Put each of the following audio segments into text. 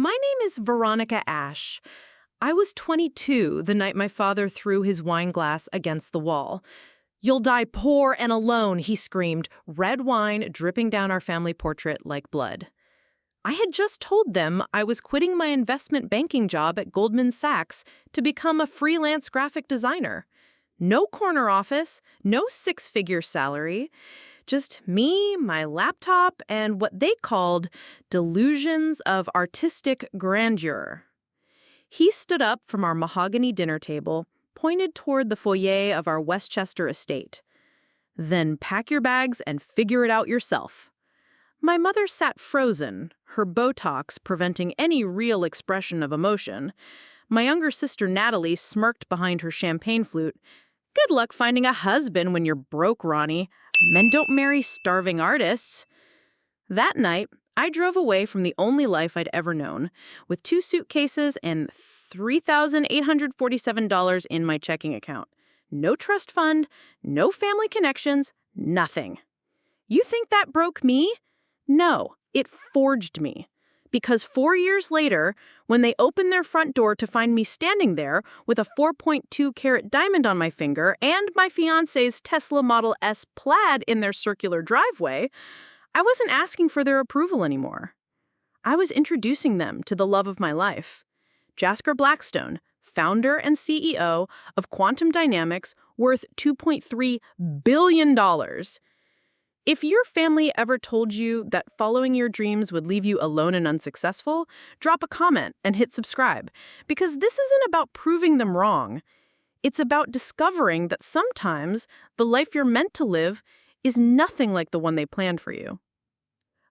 My name is Veronica Ash. I was 22 the night my father threw his wine glass against the wall. "You'll die poor and alone," he screamed, red wine dripping down our family portrait like blood. I had just told them I was quitting my investment banking job at Goldman Sachs to become a freelance graphic designer. No corner office, no six-figure salary, just me, my laptop, and what they called delusions of artistic grandeur. He stood up from our mahogany dinner table, pointed toward the foyer of our Westchester estate. "Then pack your bags and figure it out yourself." My mother sat frozen, her Botox preventing any real expression of emotion. My younger sister Natalie smirked behind her champagne flute. "Good luck finding a husband when you're broke, Ronnie. Men don't marry starving artists." That night, I drove away from the only life I'd ever known, with 2 suitcases and $3,847 in my checking account. No trust fund, no family connections, nothing. You think that broke me? No, it forged me. Because 4 years later, when they opened their front door to find me standing there with a 4.2-carat diamond on my finger and my fiancé's Tesla Model S Plaid in their circular driveway, I wasn't asking for their approval anymore. I was introducing them to the love of my life. Jasper Blackstone, founder and CEO of Quantum Dynamics, worth $2.3 billion. If your family ever told you that following your dreams would leave you alone and unsuccessful, drop a comment and hit subscribe, because this isn't about proving them wrong. It's about discovering that sometimes the life you're meant to live is nothing like the one they planned for you.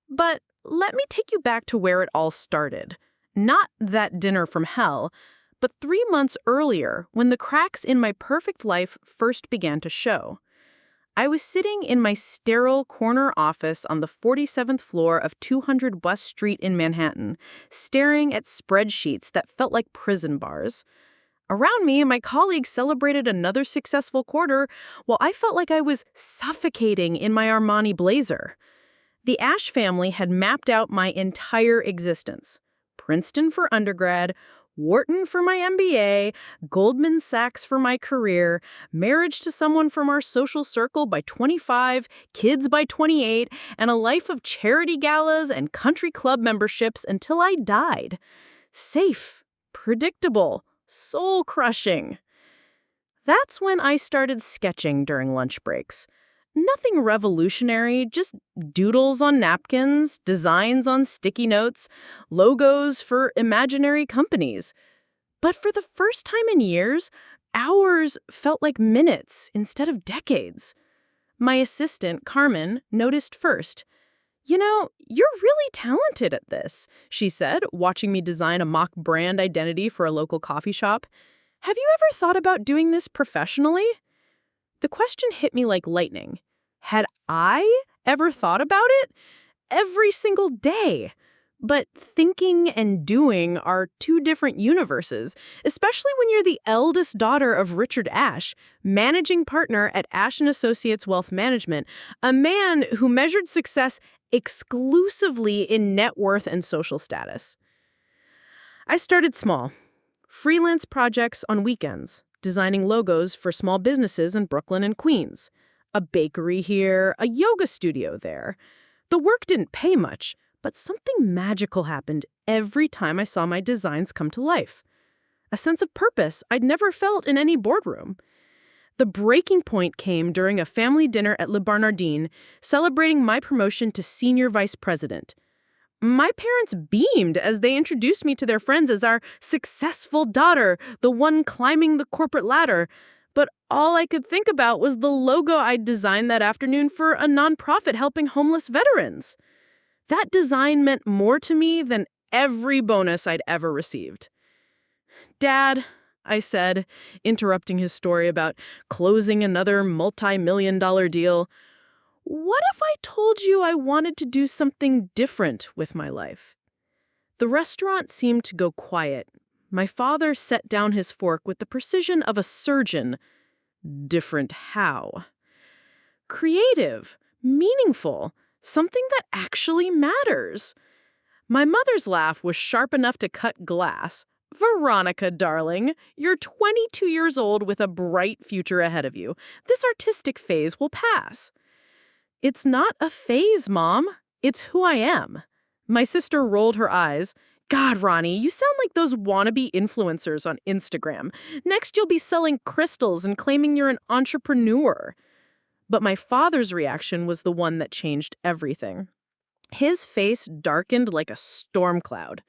But let me take you back to where it all started. Not that dinner from hell, but 3 months earlier when the cracks in my perfect life first began to show. I was sitting in my sterile corner office on the 47th floor of 200 West Street in Manhattan, staring at spreadsheets that felt like prison bars. Around me, my colleagues celebrated another successful quarter, while I felt like I was suffocating in my Armani blazer. The Ash family had mapped out my entire existence. Princeton for undergrad, Wharton for my MBA, Goldman Sachs for my career, marriage to someone from our social circle by 25, kids by 28, and a life of charity galas and country club memberships until I died. Safe, predictable, soul-crushing. That's when I started sketching during lunch breaks. Nothing revolutionary, just doodles on napkins, designs on sticky notes, logos for imaginary companies. But for the first time in years, hours felt like minutes instead of decades. My assistant, Carmen, noticed first. "You know, you're really talented at this," she said, watching me design a mock brand identity for a local coffee shop. "Have you ever thought about doing this professionally?" The question hit me like lightning. Had I ever thought about it? Every single day. But thinking and doing are 2 different universes, especially when you're the eldest daughter of Richard Ash, managing partner at Ash & Associates Wealth Management, a man who measured success exclusively in net worth and social status. I started small. Freelance projects on weekends, designing logos for small businesses in Brooklyn and Queens. A bakery here, a yoga studio there. The work didn't pay much, but something magical happened every time I saw my designs come to life. A sense of purpose I'd never felt in any boardroom. The breaking point came during a family dinner at Le Bernardin, celebrating my promotion to senior vice president. My parents beamed as they introduced me to their friends as our successful daughter, the one climbing the corporate ladder. But all I could think about was the logo I'd designed that afternoon for a nonprofit helping homeless veterans. That design meant more to me than every bonus I'd ever received. "Dad," I said, interrupting his story about closing another multi-million-dollar deal, "what if I told you I wanted to do something different with my life?" The restaurant seemed to go quiet. My father set down his fork with the precision of a surgeon. Different how? Creative, meaningful, something that actually matters. My mother's laugh was sharp enough to cut glass. Veronica, darling, you're 22 years old with a bright future ahead of you. This artistic phase will pass. It's not a phase, Mom. It's who I am. My sister rolled her eyes. God, Ronnie, you sound like those wannabe influencers on Instagram. Next, you'll be selling crystals and claiming you're an entrepreneur. But my father's reaction was the one that changed everything. His face darkened like a storm cloud.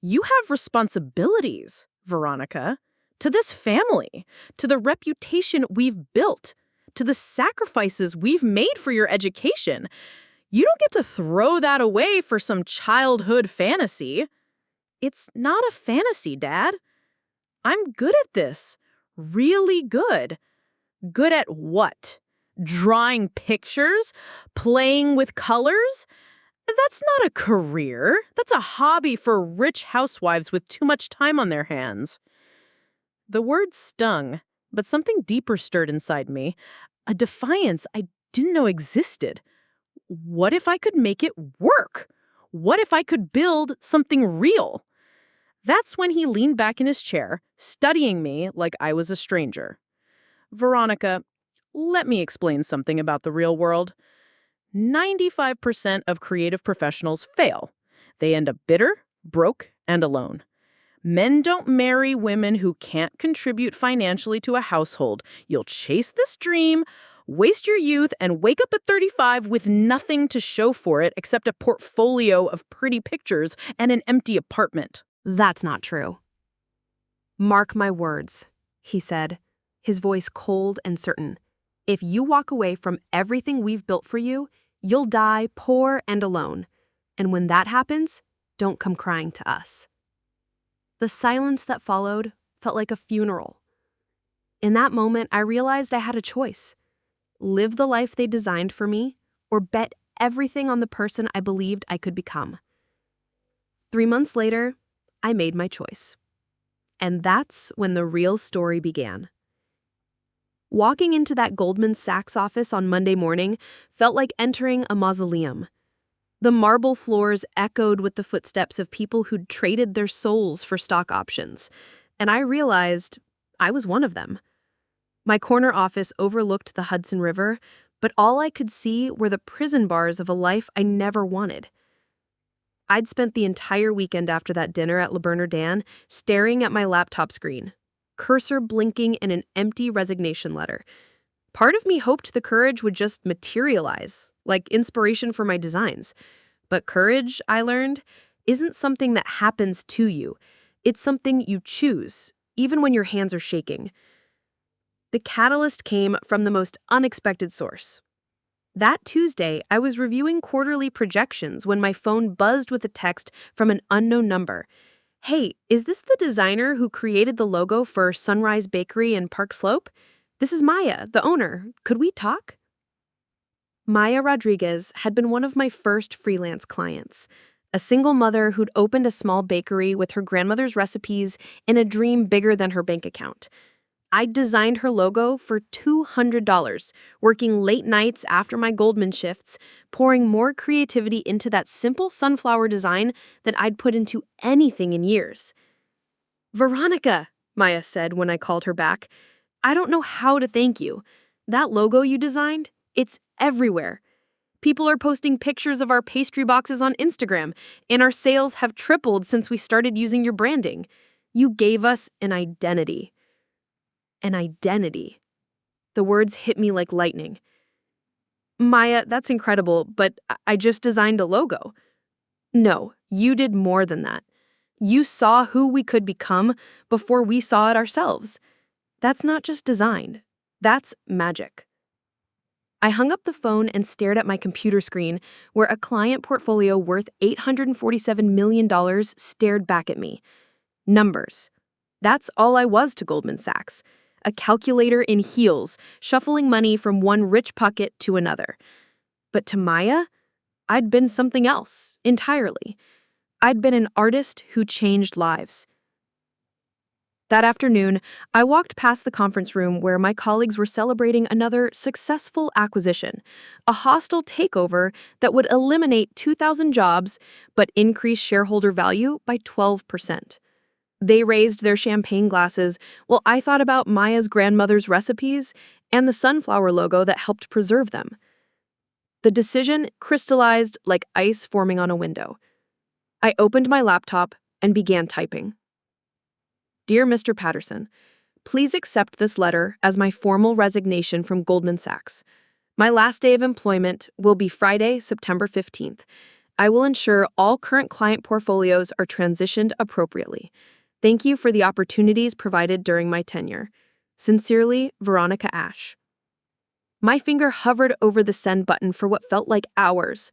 You have responsibilities, Veronica, to this family, to the reputation we've built, to the sacrifices we've made for your education. You don't get to throw that away for some childhood fantasy. It's not a fantasy, Dad. I'm good at this. Really good. Good at what? Drawing pictures? Playing with colors? That's not a career. That's a hobby for rich housewives with too much time on their hands. The words stung, but something deeper stirred inside me. A defiance I didn't know existed. What if I could make it work? What if I could build something real? That's when he leaned back in his chair, studying me like I was a stranger. Veronica, let me explain something about the real world. 95% of creative professionals fail. They end up bitter, broke, and alone. Men don't marry women who can't contribute financially to a household. You'll chase this dream, waste your youth, and wake up at 35 with nothing to show for it except a portfolio of pretty pictures and an empty apartment. That's not true. Mark my words, he said, his voice cold and certain. If you walk away from everything we've built for you, you'll die poor and alone. And when that happens, don't come crying to us. The silence that followed felt like a funeral. In that moment, I realized I had a choice. Live the life they designed for me, or bet everything on the person I believed I could become. 3 months later, I made my choice. And that's when the real story began. Walking into that Goldman Sachs office on Monday morning felt like entering a mausoleum. The marble floors echoed with the footsteps of people who'd traded their souls for stock options, and I realized I was one of them. My corner office overlooked the Hudson River, but all I could see were the prison bars of a life I never wanted. I'd spent the entire weekend after that dinner at Le Bernardin staring at my laptop screen, cursor blinking in an empty resignation letter. Part of me hoped the courage would just materialize, like inspiration for my designs. But courage, I learned, isn't something that happens to you. It's something you choose, even when your hands are shaking. The catalyst came from the most unexpected source. That Tuesday, I was reviewing quarterly projections when my phone buzzed with a text from an unknown number. Hey, is this the designer who created the logo for Sunrise Bakery in Park Slope? This is Maya, the owner. Could we talk? Maya Rodriguez had been one of my first freelance clients, a single mother who'd opened a small bakery with her grandmother's recipes in a dream bigger than her bank account. I'd designed her logo for $200, working late nights after my Goldman shifts, pouring more creativity into that simple sunflower design than I'd put into anything in years. Veronica, Maya said when I called her back, I don't know how to thank you. That logo you designed, it's everywhere. People are posting pictures of our pastry boxes on Instagram, and our sales have tripled since we started using your branding. You gave us an identity. An identity. The words hit me like lightning. Maya, that's incredible, but I just designed a logo. No, you did more than that. You saw who we could become before we saw it ourselves. That's not just design. That's magic. I hung up the phone and stared at my computer screen, where a client portfolio worth $847 million stared back at me. Numbers. That's all I was to Goldman Sachs. A calculator in heels, shuffling money from one rich pocket to another. But to Maya, I'd been something else, entirely. I'd been an artist who changed lives. That afternoon, I walked past the conference room where my colleagues were celebrating another successful acquisition, a hostile takeover that would eliminate 2,000 jobs but increase shareholder value by 12%. They raised their champagne glasses while I thought about Maya's grandmother's recipes and the sunflower logo that helped preserve them. The decision crystallized like ice forming on a window. I opened my laptop and began typing. Dear Mr. Patterson, please accept this letter as my formal resignation from Goldman Sachs. My last day of employment will be Friday, September 15th. I will ensure all current client portfolios are transitioned appropriately. Thank you for the opportunities provided during my tenure. Sincerely, Veronica Ash. My finger hovered over the send button for what felt like hours.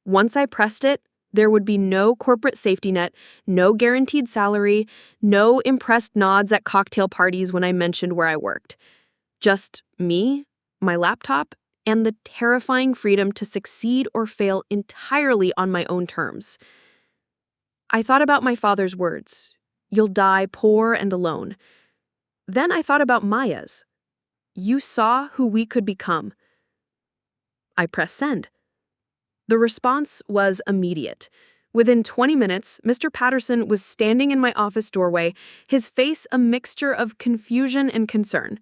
Once I pressed it, there would be no corporate safety net, no guaranteed salary, no impressed nods at cocktail parties when I mentioned where I worked. Just me, my laptop, and the terrifying freedom to succeed or fail entirely on my own terms. I thought about my father's words, "You'll die poor and alone." Then I thought about Maya's. "You saw who we could become." I pressed send. The response was immediate. Within 20 minutes, Mr. Patterson was standing in my office doorway, his face a mixture of confusion and concern.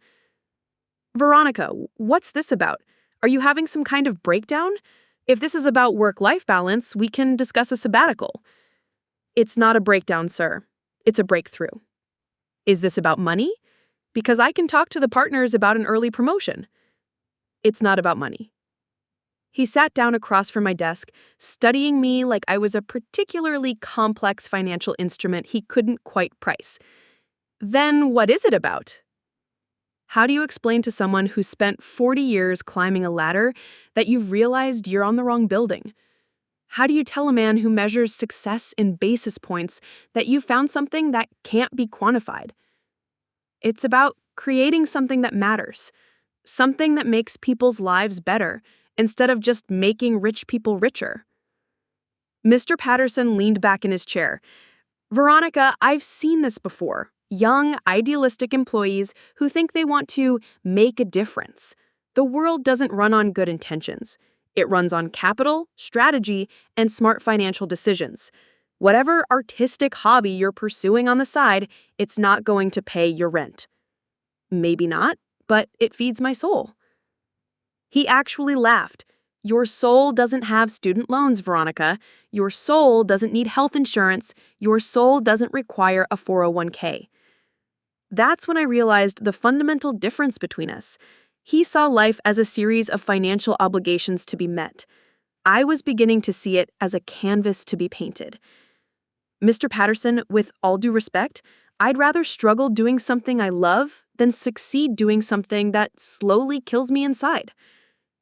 "Veronica, what's this about? Are you having some kind of breakdown? If this is about work-life balance, we can discuss a sabbatical." "It's not a breakdown, sir. It's a breakthrough." "Is this about money? Because I can talk to the partners about an early promotion." "It's not about money." He sat down across from my desk, studying me like I was a particularly complex financial instrument he couldn't quite price. "Then what is it about?" "How do you explain to someone who spent 40 years climbing a ladder that you've realized you're on the wrong building? How do you tell a man who measures success in basis points that you found something that can't be quantified?" "It's about creating something that matters, something that makes people's lives better, instead of just making rich people richer." Mr. Patterson leaned back in his chair. "Veronica, I've seen this before. Young, idealistic employees who think they want to make a difference. The world doesn't run on good intentions. It runs on capital, strategy, and smart financial decisions. Whatever artistic hobby you're pursuing on the side, it's not going to pay your rent." "Maybe not, but it feeds my soul." He actually laughed. "Your soul doesn't have student loans, Veronica. Your soul doesn't need health insurance. Your soul doesn't require a 401k. That's when I realized the fundamental difference between us. He saw life as a series of financial obligations to be met. I was beginning to see it as a canvas to be painted. "Mr. Patterson, with all due respect, I'd rather struggle doing something I love than succeed doing something that slowly kills me inside."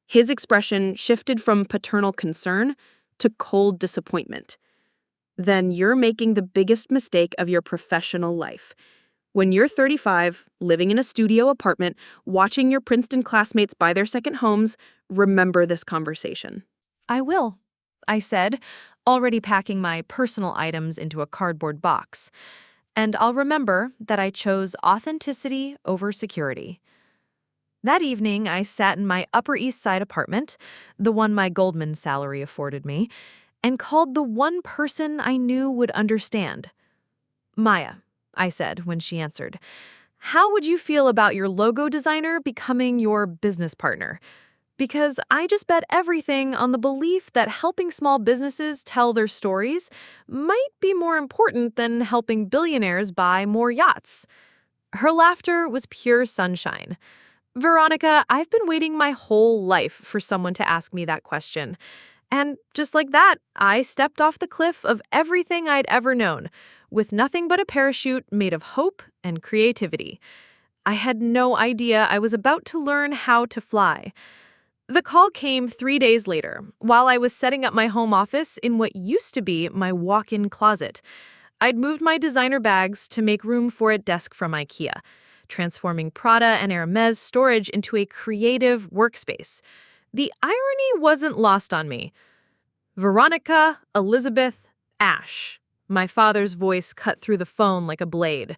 His expression shifted from paternal concern to cold disappointment. "Then you're making the biggest mistake of your professional life. When you're 35, living in a studio apartment, watching your Princeton classmates buy their second homes, remember this conversation." "I will," I said, already packing my personal items into a cardboard box. "And I'll remember that I chose authenticity over security." That evening, I sat in my Upper East Side apartment, the one my Goldman salary afforded me, and called the one person I knew would understand. "Maya," I said when she answered, "how would you feel about your logo designer becoming your business partner? Because I just bet everything on the belief that helping small businesses tell their stories might be more important than helping billionaires buy more yachts." Her laughter was pure sunshine. "Veronica, I've been waiting my whole life for someone to ask me that question." And just like that, I stepped off the cliff of everything I'd ever known, with nothing but a parachute made of hope and creativity. I had no idea I was about to learn how to fly. The call came 3 days later, while I was setting up my home office in what used to be my walk-in closet. I'd moved my designer bags to make room for a desk from IKEA, transforming Prada and Hermes storage into a creative workspace. The irony wasn't lost on me. "Veronica Elizabeth Ash." My father's voice cut through the phone like a blade.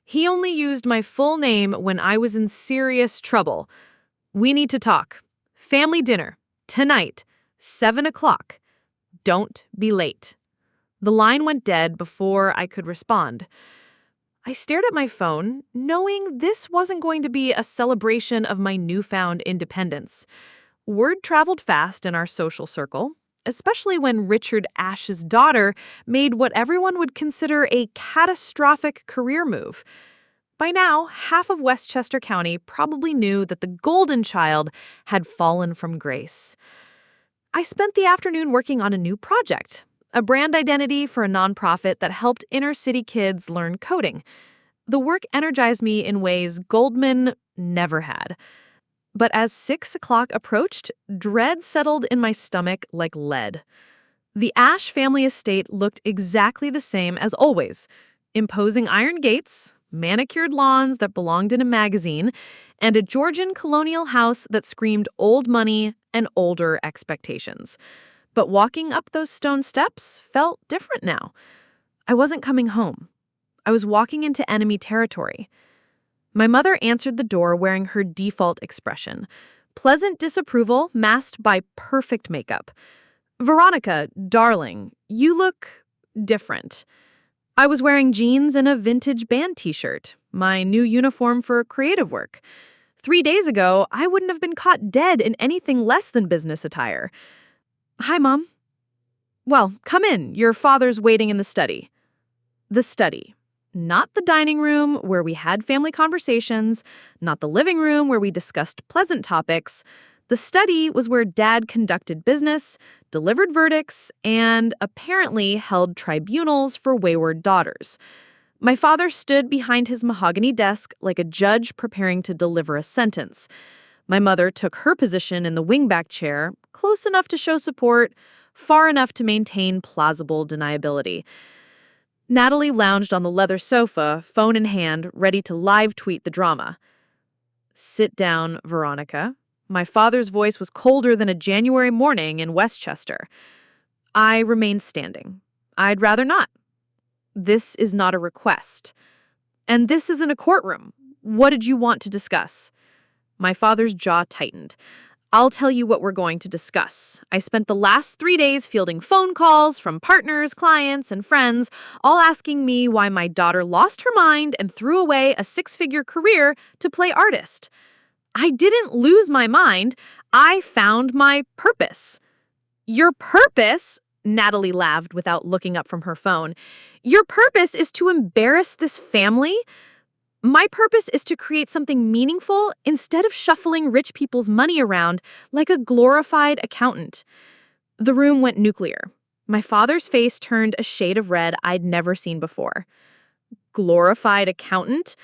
He only used my full name when I was in serious trouble. We need to talk. Family dinner. Tonight. 7 o'clock. Don't be late. The line went dead before I could respond. I stared at my phone, knowing this wasn't going to be a celebration of my newfound independence. Word traveled fast in our social circle, especially when Richard Ashe's daughter made what everyone would consider a catastrophic career move. By now, half of Westchester County probably knew that the golden child had fallen from grace. I spent the afternoon working on a new project, a brand identity for a nonprofit that helped inner-city kids learn coding. The work energized me in ways Goldman never had. But as 6 o'clock approached, dread settled in my stomach like lead. The Ashe family estate looked exactly the same as always. Imposing iron gates, manicured lawns that belonged in a magazine, and a Georgian colonial house that screamed old money and older expectations. But walking up those stone steps felt different now. I wasn't coming home. I was walking into enemy territory. My mother answered the door wearing her default expression, pleasant disapproval masked by perfect makeup. "Veronica, darling, you look different." I was wearing jeans and a vintage band t-shirt, my new uniform for creative work. 3 days ago, I wouldn't have been caught dead in anything less than business attire. "Hi, Mom." "Well, come in. Your father's waiting in the study." The study. Not the dining room where we had family conversations, not the living room where we discussed pleasant topics. The study was where Dad conducted business, delivered verdicts, and apparently held tribunals for wayward daughters. My father stood behind his mahogany desk like a judge preparing to deliver a sentence. My mother took her position in the wingback chair, close enough to show support, far enough to maintain plausible deniability. Natalie lounged on the leather sofa, phone in hand, ready to live tweet the drama. "Sit down, Veronica." My father's voice was colder than a January morning in Westchester. I remained standing. "I'd rather not." "This is not a request. And this isn't a courtroom. What did you want to discuss?" My father's jaw tightened. "I'll tell you what we're going to discuss. I spent the last 3 days fielding phone calls from partners, clients, and friends, all asking me why my daughter lost her mind and threw away a 6-figure career to play artist. I didn't lose my mind. I found my purpose." "Your purpose?" Natalie laughed without looking up from her phone. "Your purpose is to embarrass this family? My purpose is to create something meaningful instead of shuffling rich people's money around like a glorified accountant." The room went nuclear. My father's face turned a shade of red I'd never seen before. "Glorified accountant?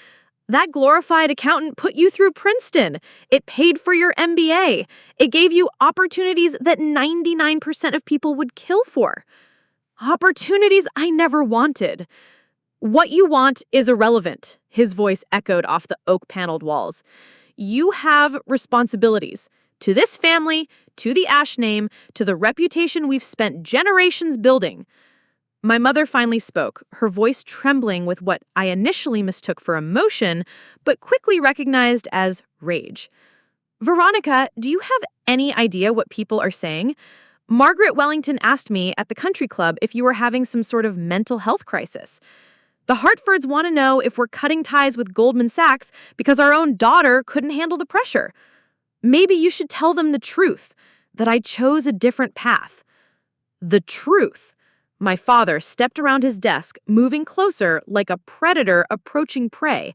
That glorified accountant put you through Princeton. It paid for your MBA. It gave you opportunities that 99% of people would kill for. Opportunities I never wanted." "What you want is irrelevant," his voice echoed off the oak-paneled walls. "You have responsibilities. To this family, to the Ashe name, to the reputation we've spent generations building." My mother finally spoke, her voice trembling with what I initially mistook for emotion, but quickly recognized as rage. "Veronica, do you have any idea what people are saying? Margaret Wellington asked me at the country club if you were having some sort of mental health crisis. The Hartfords want to know if we're cutting ties with Goldman Sachs because our own daughter couldn't handle the pressure. Maybe you should tell them the truth, that I chose a different path." The truth. My father stepped around his desk, moving closer like a predator approaching prey.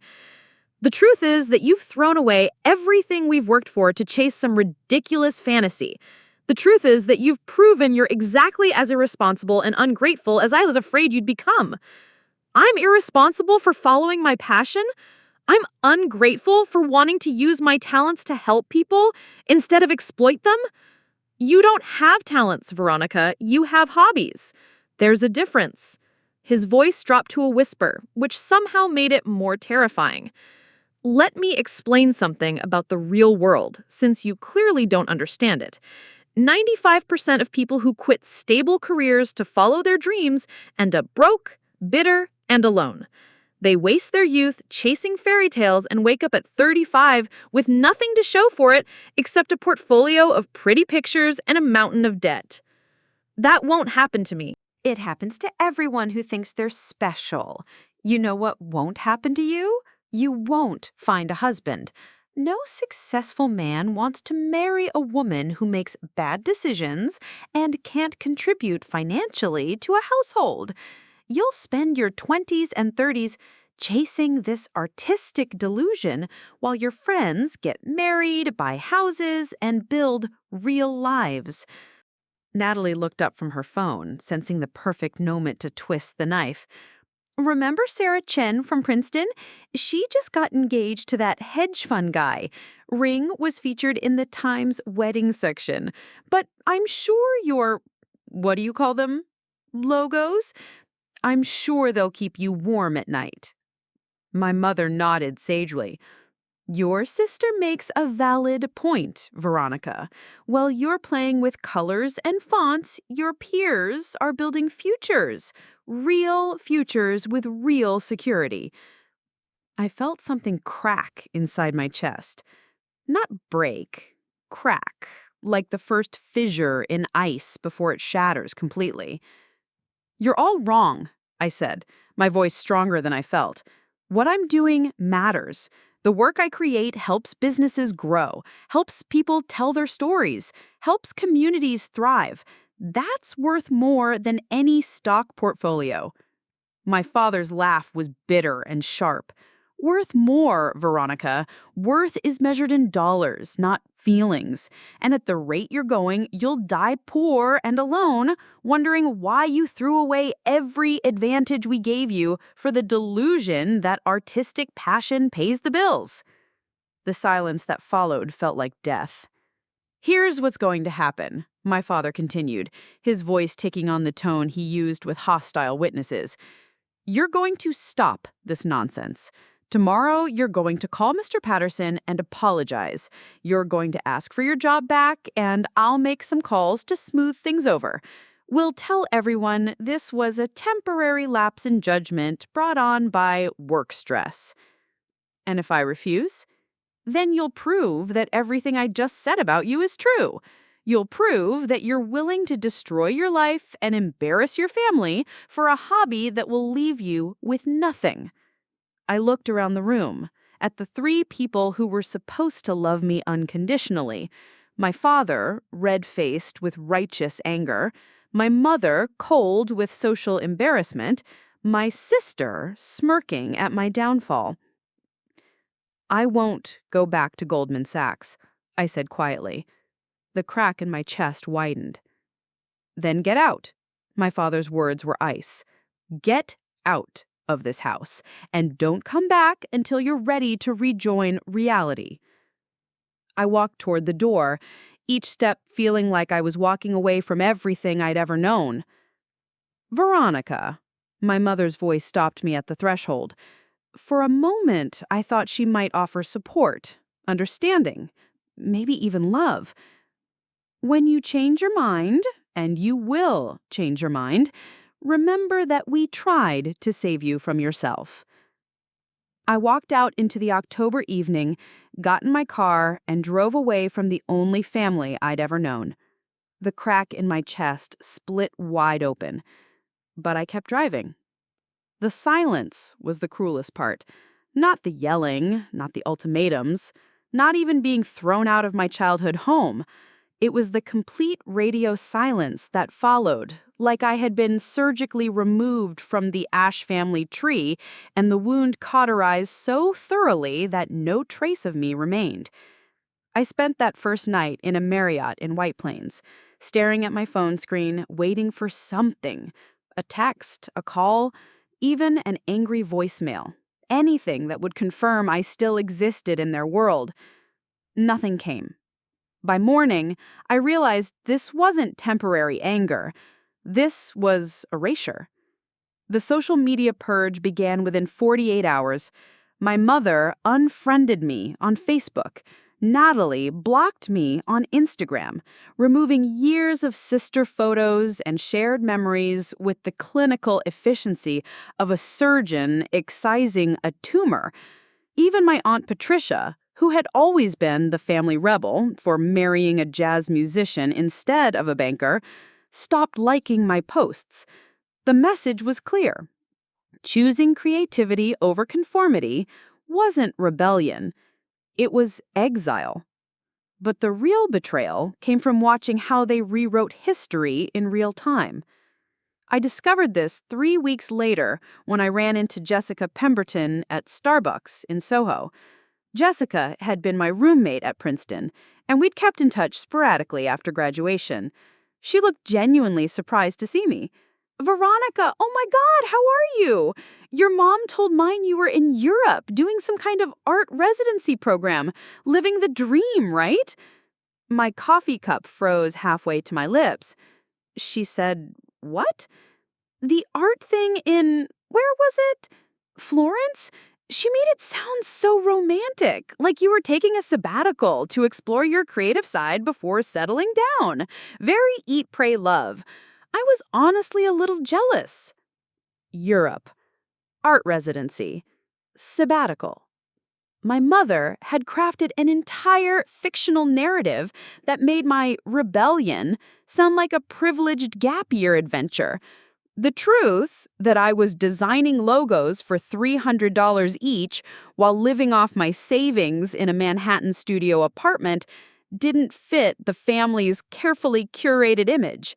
"The truth is that you've thrown away everything we've worked for to chase some ridiculous fantasy. The truth is that you've proven you're exactly as irresponsible and ungrateful as I was afraid you'd become. I'm irresponsible for following my passion? I'm ungrateful for wanting to use my talents to help people instead of exploit them? You don't have talents, Veronica. You have hobbies. There's a difference." His voice dropped to a whisper, which somehow made it more terrifying. "Let me explain something about the real world, since you clearly don't understand it. 95% of people who quit stable careers to follow their dreams end up broke, bitter, and alone. They waste their youth chasing fairy tales and wake up at 35 with nothing to show for it except a portfolio of pretty pictures and a mountain of debt. That won't happen to me. It happens to everyone who thinks they're special. You know what won't happen to you? You won't find a husband. No successful man wants to marry a woman who makes bad decisions and can't contribute financially to a household. You'll spend your 20s and 30s chasing this artistic delusion while your friends get married, buy houses, and build real lives. Natalie looked up from her phone, sensing the perfect moment to twist the knife. Remember Sarah Chen from Princeton? She just got engaged to that hedge fund guy. Ring was featured in the Times wedding section. But I'm sure your, what do you call them? Logos? I'm sure they'll keep you warm at night. My mother nodded sagely. Your sister makes a valid point, Veronica. While you're playing with colors and fonts, your peers are building futures. Real futures with real security. I felt something crack inside my chest. Not break, crack, like the first fissure in ice before it shatters completely. You're all wrong, I said, my voice stronger than I felt. What I'm doing matters. The work I create helps businesses grow, helps people tell their stories, helps communities thrive. That's worth more than any stock portfolio. My father's laugh was bitter and sharp. Worth more, Veronica. Worth is measured in dollars, not feelings. And at the rate you're going, you'll die poor and alone, wondering why you threw away every advantage we gave you for the delusion that artistic passion pays the bills. The silence that followed felt like death. Here's what's going to happen, my father continued, his voice taking on the tone he used with hostile witnesses. You're going to stop this nonsense. Tomorrow, you're going to call Mr. Patterson and apologize. You're going to ask for your job back, and I'll make some calls to smooth things over. We'll tell everyone this was a temporary lapse in judgment brought on by work stress. And if I refuse, then you'll prove that everything I just said about you is true. You'll prove that you're willing to destroy your life and embarrass your family for a hobby that will leave you with nothing. I looked around the room, at the three people who were supposed to love me unconditionally. My father, red-faced with righteous anger. My mother, cold with social embarrassment. My sister, smirking at my downfall. I won't go back to Goldman Sachs, I said quietly. The crack in my chest widened. Then get out. My father's words were ice. Get out of this house, and don't come back until you're ready to rejoin reality. I walked toward the door, each step feeling like I was walking away from everything I'd ever known. Veronica, my mother's voice stopped me at the threshold. For a moment, I thought she might offer support, understanding, maybe even love. When you change your mind, and you will change your mind, remember that we tried to save you from yourself. I walked out into the October evening, got in my car, and drove away from the only family I'd ever known. The crack in my chest split wide open, but I kept driving. The silence was the cruelest part. Not the yelling, not the ultimatums, not even being thrown out of my childhood home. It was the complete radio silence that followed, like I had been surgically removed from the Ash family tree and the wound cauterized so thoroughly that no trace of me remained. I spent that first night in a Marriott in White Plains, staring at my phone screen, waiting for something, a text, a call, even an angry voicemail, anything that would confirm I still existed in their world. Nothing came. By morning, I realized this wasn't temporary anger. This was erasure. The social media purge began within 48 hours. My mother unfriended me on Facebook. Natalie blocked me on Instagram, removing years of sister photos and shared memories with the clinical efficiency of a surgeon excising a tumor. Even my Aunt Patricia, who had always been the family rebel for marrying a jazz musician instead of a banker, stopped liking my posts. The message was clear. Choosing creativity over conformity wasn't rebellion. It was exile. But the real betrayal came from watching how they rewrote history in real time. I discovered this 3 weeks later when I ran into Jessica Pemberton at Starbucks in Soho. Jessica had been my roommate at Princeton, and we'd kept in touch sporadically after graduation. She looked genuinely surprised to see me. "Veronica, oh my God, how are you? Your mom told mine you were in Europe doing some kind of art residency program, living the dream, right?" My coffee cup froze halfway to my lips. She said, "What? The art thing in, where was it? Florence?" She made it sound so romantic, like you were taking a sabbatical to explore your creative side before settling down. Very eat, pray, love. I was honestly a little jealous. Europe. Art residency. Sabbatical. My mother had crafted an entire fictional narrative that made my rebellion sound like a privileged gap year adventure. The truth, that I was designing logos for $300 each while living off my savings in a Manhattan studio apartment, didn't fit the family's carefully curated image.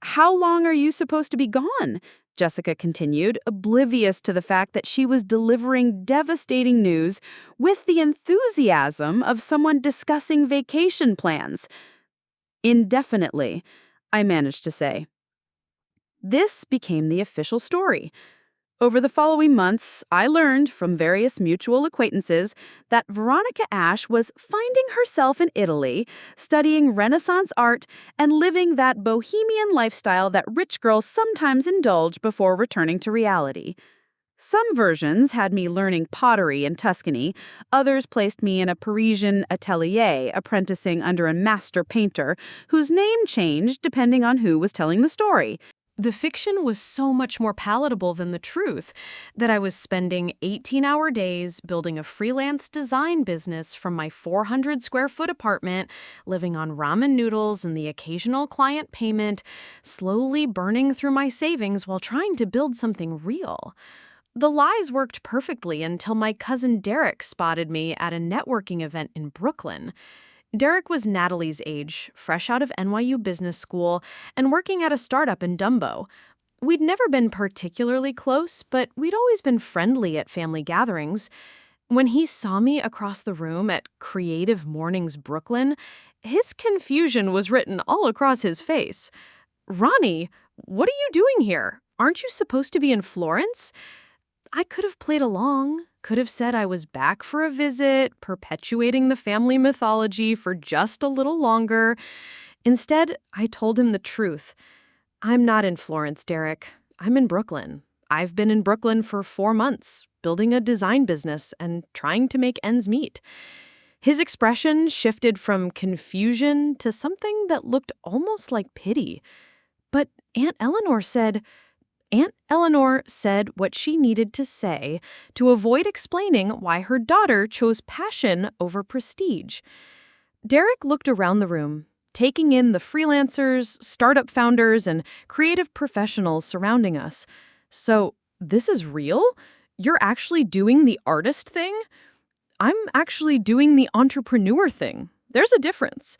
"How long are you supposed to be gone?" Jessica continued, oblivious to the fact that she was delivering devastating news with the enthusiasm of someone discussing vacation plans. "Indefinitely," I managed to say. This became the official story. Over the following months, I learned from various mutual acquaintances that Veronica Ash was finding herself in Italy, studying Renaissance art, and living that bohemian lifestyle that rich girls sometimes indulge before returning to reality. Some versions had me learning pottery in Tuscany, others placed me in a Parisian atelier apprenticing under a master painter whose name changed depending on who was telling the story. The fiction was so much more palatable than the truth that I was spending 18-hour days building a freelance design business from my 400-square-foot apartment, living on ramen noodles and the occasional client payment, slowly burning through my savings while trying to build something real. The lies worked perfectly until my cousin Derek spotted me at a networking event in Brooklyn. Derek was Natalie's age, fresh out of NYU Business School, and working at a startup in Dumbo. We'd never been particularly close, but we'd always been friendly at family gatherings. When he saw me across the room at Creative Mornings Brooklyn, his confusion was written all across his face. "Ronnie, what are you doing here? Aren't you supposed to be in Florence?" I could have played along, could have said I was back for a visit, perpetuating the family mythology for just a little longer. Instead, I told him the truth. "I'm not in Florence, Derek. I'm in Brooklyn. I've been in Brooklyn for 4 months, building a design business and trying to make ends meet." His expression shifted from confusion to something that looked almost like pity. But Aunt Eleanor said what she needed to say to avoid explaining why her daughter chose passion over prestige. Derek looked around the room, taking in the freelancers, startup founders, and creative professionals surrounding us. "So, this is real? You're actually doing the artist thing?" "I'm actually doing the entrepreneur thing. There's a difference."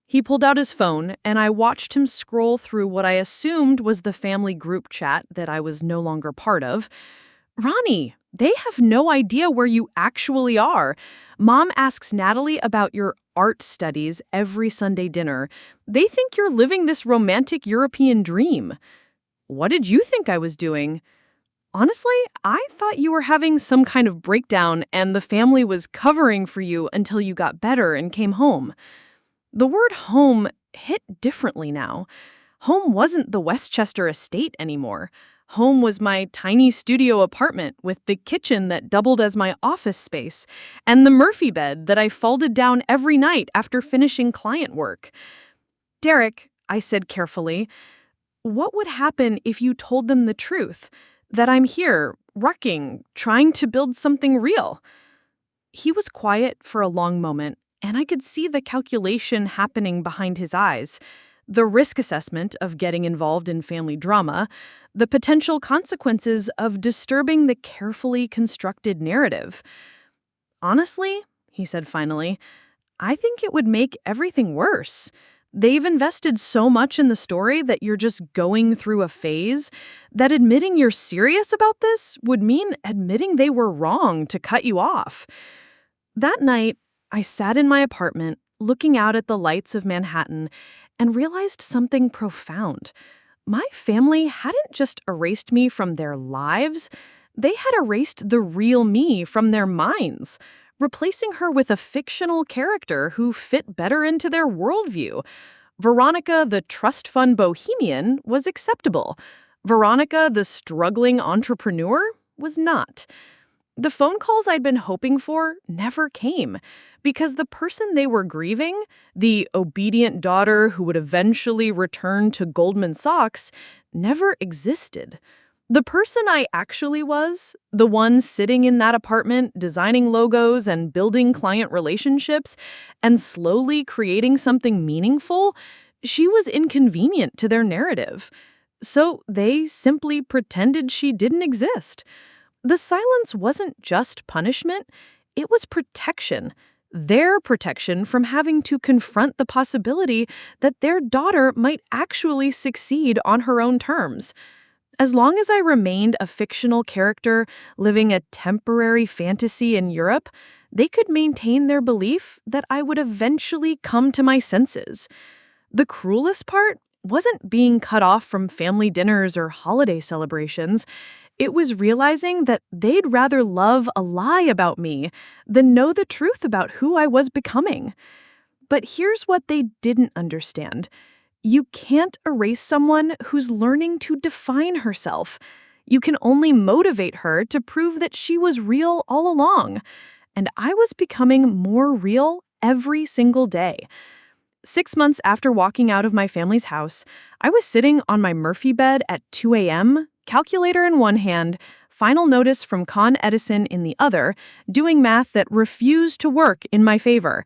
He pulled out his phone, and I watched him scroll through what I assumed was the family group chat that I was no longer part of. "Ronnie, they have no idea where you actually are. Mom asks Natalie about your art studies every Sunday dinner. They think you're living this romantic European dream." "What did you think I was doing?" "Honestly, I thought you were having some kind of breakdown and the family was covering for you until you got better and came home." The word home hit differently now. Home wasn't the Westchester estate anymore. Home was my tiny studio apartment with the kitchen that doubled as my office space and the Murphy bed that I folded down every night after finishing client work. Derek, I said carefully, what would happen if you told them the truth? That I'm here, working, trying to build something real? He was quiet for a long moment, and I could see the calculation happening behind his eyes. The risk assessment of getting involved in family drama, the potential consequences of disturbing the carefully constructed narrative. Honestly, he said finally, I think it would make everything worse. They've invested so much in the story that you're just going through a phase that admitting you're serious about this would mean admitting they were wrong to cut you off. That night, I sat in my apartment, looking out at the lights of Manhattan, and realized something profound. My family hadn't just erased me from their lives, they had erased the real me from their minds, replacing her with a fictional character who fit better into their worldview. Veronica, the trust fund bohemian, was acceptable. Veronica, the struggling entrepreneur, was not. The phone calls I'd been hoping for never came, because the person they were grieving, the obedient daughter who would eventually return to Goldman Sachs, never existed. The person I actually was, the one sitting in that apartment, designing logos and building client relationships, and slowly creating something meaningful, she was inconvenient to their narrative. So they simply pretended she didn't exist. The silence wasn't just punishment, it was protection. Their protection from having to confront the possibility that their daughter might actually succeed on her own terms. As long as I remained a fictional character living a temporary fantasy in Europe, they could maintain their belief that I would eventually come to my senses. The cruelest part wasn't being cut off from family dinners or holiday celebrations. It was realizing that they'd rather love a lie about me than know the truth about who I was becoming. But here's what they didn't understand. You can't erase someone who's learning to define herself. You can only motivate her to prove that she was real all along. And I was becoming more real every single day. 6 months after walking out of my family's house, I was sitting on my Murphy bed at 2 a.m., calculator in one hand, final notice from Con Edison in the other, doing math that refused to work in my favor.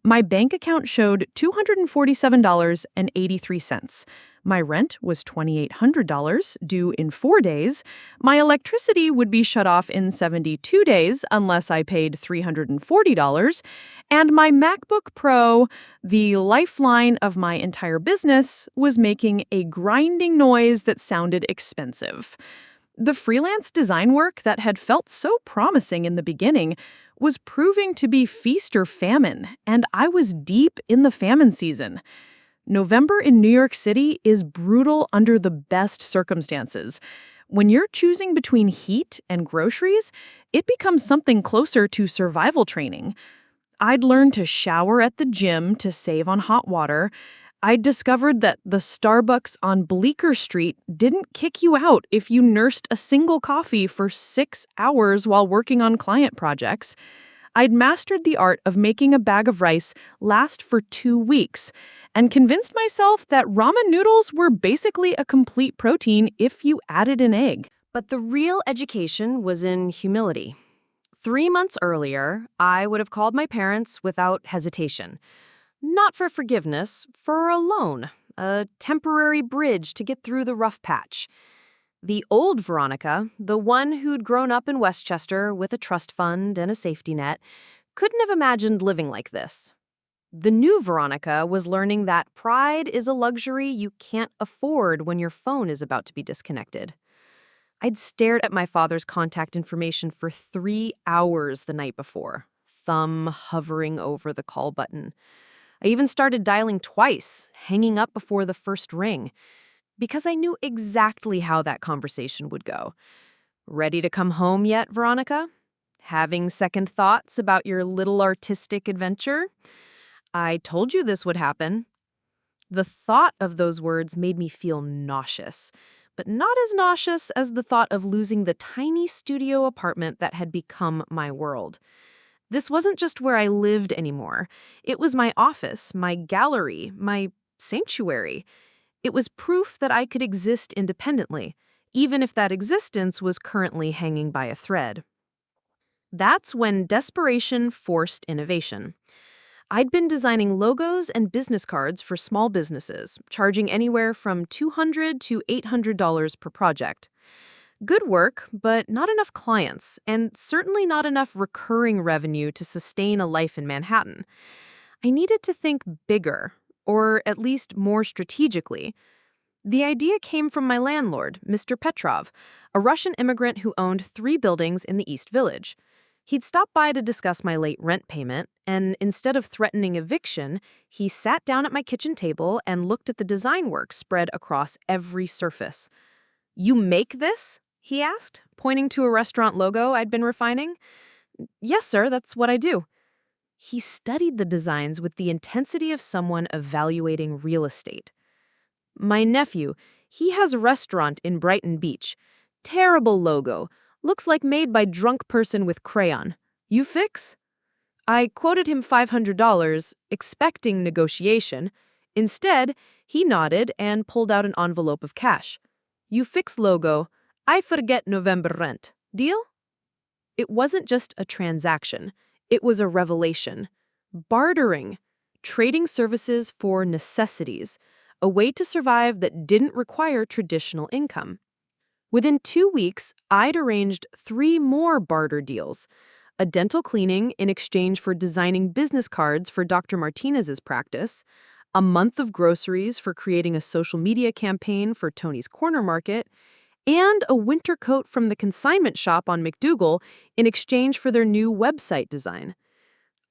My bank account showed $247.83. My rent was $2,800, due in 4 days. My electricity would be shut off in 72 days unless I paid $340. And my MacBook Pro, the lifeline of my entire business, was making a grinding noise that sounded expensive. The freelance design work that had felt so promising in the beginning was proving to be feast or famine, and I was deep in the famine season. November in New York City is brutal under the best circumstances. When you're choosing between heat and groceries, it becomes something closer to survival training. I'd learned to shower at the gym to save on hot water. I'd discovered that the Starbucks on Bleecker Street didn't kick you out if you nursed a single coffee for 6 hours while working on client projects. I'd mastered the art of making a bag of rice last for 2 weeks and convinced myself that ramen noodles were basically a complete protein if you added an egg. But the real education was in humility. 3 months earlier, I would have called my parents without hesitation. Not for forgiveness, for a loan, a temporary bridge to get through the rough patch. The old Veronica, the one who'd grown up in Westchester with a trust fund and a safety net, couldn't have imagined living like this. The new Veronica was learning that pride is a luxury you can't afford when your phone is about to be disconnected. I'd stared at my father's contact information for 3 hours the night before, thumb hovering over the call button. I even started dialing twice, hanging up before the first ring, because I knew exactly how that conversation would go. Ready to come home yet, Veronica? Having second thoughts about your little artistic adventure? I told you this would happen. The thought of those words made me feel nauseous, but not as nauseous as the thought of losing the tiny studio apartment that had become my world. This wasn't just where I lived anymore. It was my office, my gallery, my sanctuary. It was proof that I could exist independently, even if that existence was currently hanging by a thread. That's when desperation forced innovation. I'd been designing logos and business cards for small businesses, charging anywhere from $200 to $800 per project. Good work, but not enough clients, and certainly not enough recurring revenue to sustain a life in Manhattan. I needed to think bigger, or at least more strategically. The idea came from my landlord, Mr. Petrov, a Russian immigrant who owned 3 buildings in the East Village. He'd stopped by to discuss my late rent payment, and instead of threatening eviction, he sat down at my kitchen table and looked at the design work spread across every surface. "You make this?" he asked, pointing to a restaurant logo I'd been refining. "Yes, sir, that's what I do." He studied the designs with the intensity of someone evaluating real estate. "My nephew, he has a restaurant in Brighton Beach. Terrible logo. Looks like made by drunk person with crayon. You fix?" I quoted him $500, expecting negotiation. Instead, he nodded and pulled out an envelope of cash. "You fix logo. I forget November rent. Deal?" It wasn't just a transaction. It was a revelation. Bartering. Trading services for necessities. A way to survive that didn't require traditional income. Within 2 weeks, I'd arranged 3 more barter deals. A dental cleaning in exchange for designing business cards for Dr. Martinez's practice, a month of groceries for creating a social media campaign for Tony's Corner Market, and a winter coat from the consignment shop on McDougal in exchange for their new website design.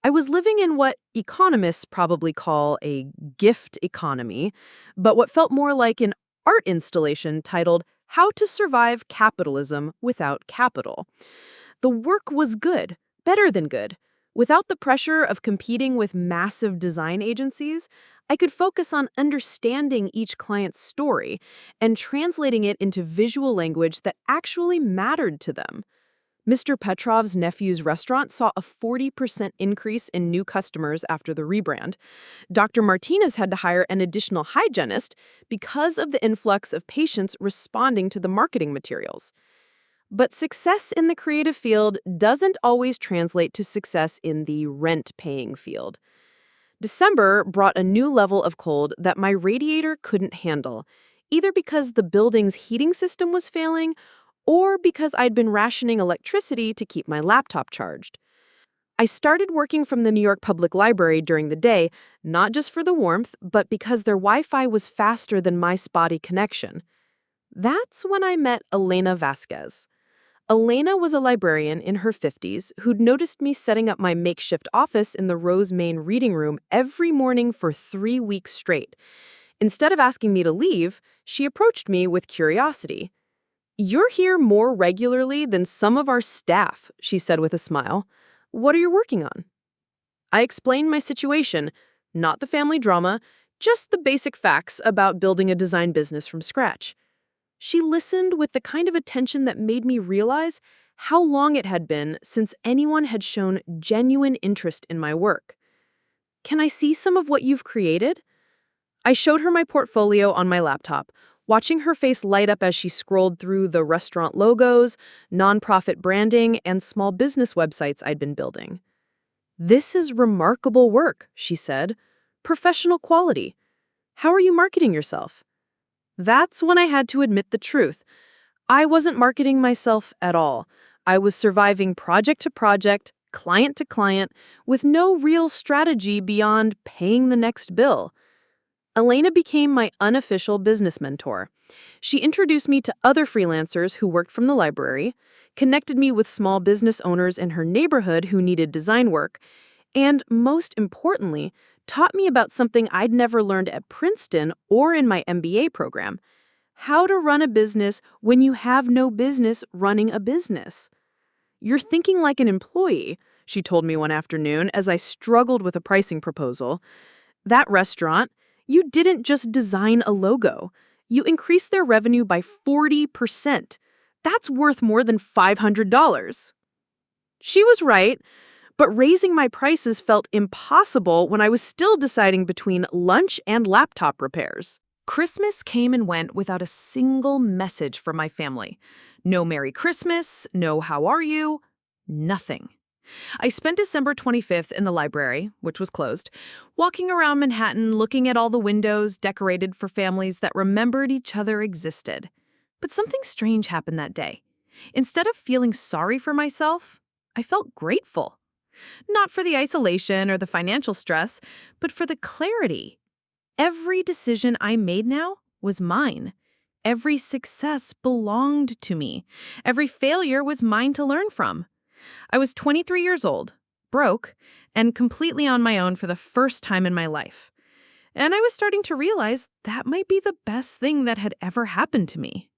I was living in what economists probably call a gift economy, but what felt more like an art installation titled "How to Survive Capitalism Without Capital." The work was good, better than good. Without the pressure of competing with massive design agencies, I could focus on understanding each client's story and translating it into visual language that actually mattered to them. Mr. Petrov's nephew's restaurant saw a 40% increase in new customers after the rebrand. Dr. Martinez had to hire an additional hygienist because of the influx of patients responding to the marketing materials. But success in the creative field doesn't always translate to success in the rent-paying field. December brought a new level of cold that my radiator couldn't handle, either because the building's heating system was failing or because I'd been rationing electricity to keep my laptop charged. I started working from the New York Public Library during the day, not just for the warmth, but because their Wi-Fi was faster than my spotty connection. That's when I met Elena Vasquez. Elena was a librarian in her 50s who'd noticed me setting up my makeshift office in the Rose Main reading room every morning for 3 weeks straight. Instead of asking me to leave, she approached me with curiosity. "You're here more regularly than some of our staff," she said with a smile. "What are you working on?" I explained my situation, not the family drama, just the basic facts about building a design business from scratch. She listened with the kind of attention that made me realize how long it had been since anyone had shown genuine interest in my work. "Can I see some of what you've created?" I showed her my portfolio on my laptop, watching her face light up as she scrolled through the restaurant logos, nonprofit branding, and small business websites I'd been building. "This is remarkable work," she said. "Professional quality. How are you marketing yourself?" That's when I had to admit the truth. I wasn't marketing myself at all. I was surviving project to project, client to client, with no real strategy beyond paying the next bill. Elena became my unofficial business mentor. She introduced me to other freelancers who worked from the library, connected me with small business owners in her neighborhood who needed design work, and most importantly, taught me about something I'd never learned at Princeton or in my MBA program: how to run a business when you have no business running a business. "You're thinking like an employee," she told me one afternoon as I struggled with a pricing proposal. "That restaurant, you didn't just design a logo. You increased their revenue by 40%. That's worth more than $500. She was right, but raising my prices felt impossible when I was still deciding between lunch and laptop repairs. Christmas came and went without a single message from my family. No Merry Christmas, no How are you, nothing. I spent December 25th in the library, which was closed, walking around Manhattan looking at all the windows decorated for families that remembered each other existed. But something strange happened that day. Instead of feeling sorry for myself, I felt grateful. Not for the isolation or the financial stress, but for the clarity. Every decision I made now was mine. Every success belonged to me. Every failure was mine to learn from. I was 23 years old, broke, and completely on my own for the first time in my life. And I was starting to realize that might be the best thing that had ever happened to me.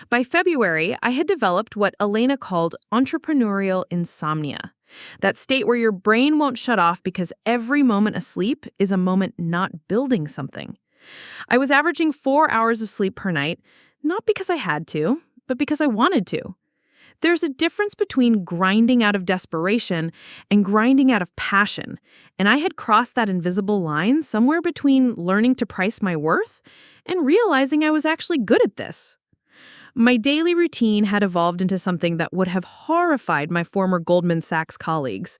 By February, I had developed what Elena called entrepreneurial insomnia, that state where your brain won't shut off because every moment asleep is a moment not building something. I was averaging 4 hours of sleep per night, not because I had to, but because I wanted to. There's a difference between grinding out of desperation and grinding out of passion, and I had crossed that invisible line somewhere between learning to price my worth and realizing I was actually good at this. My daily routine had evolved into something that would have horrified my former Goldman Sachs colleagues.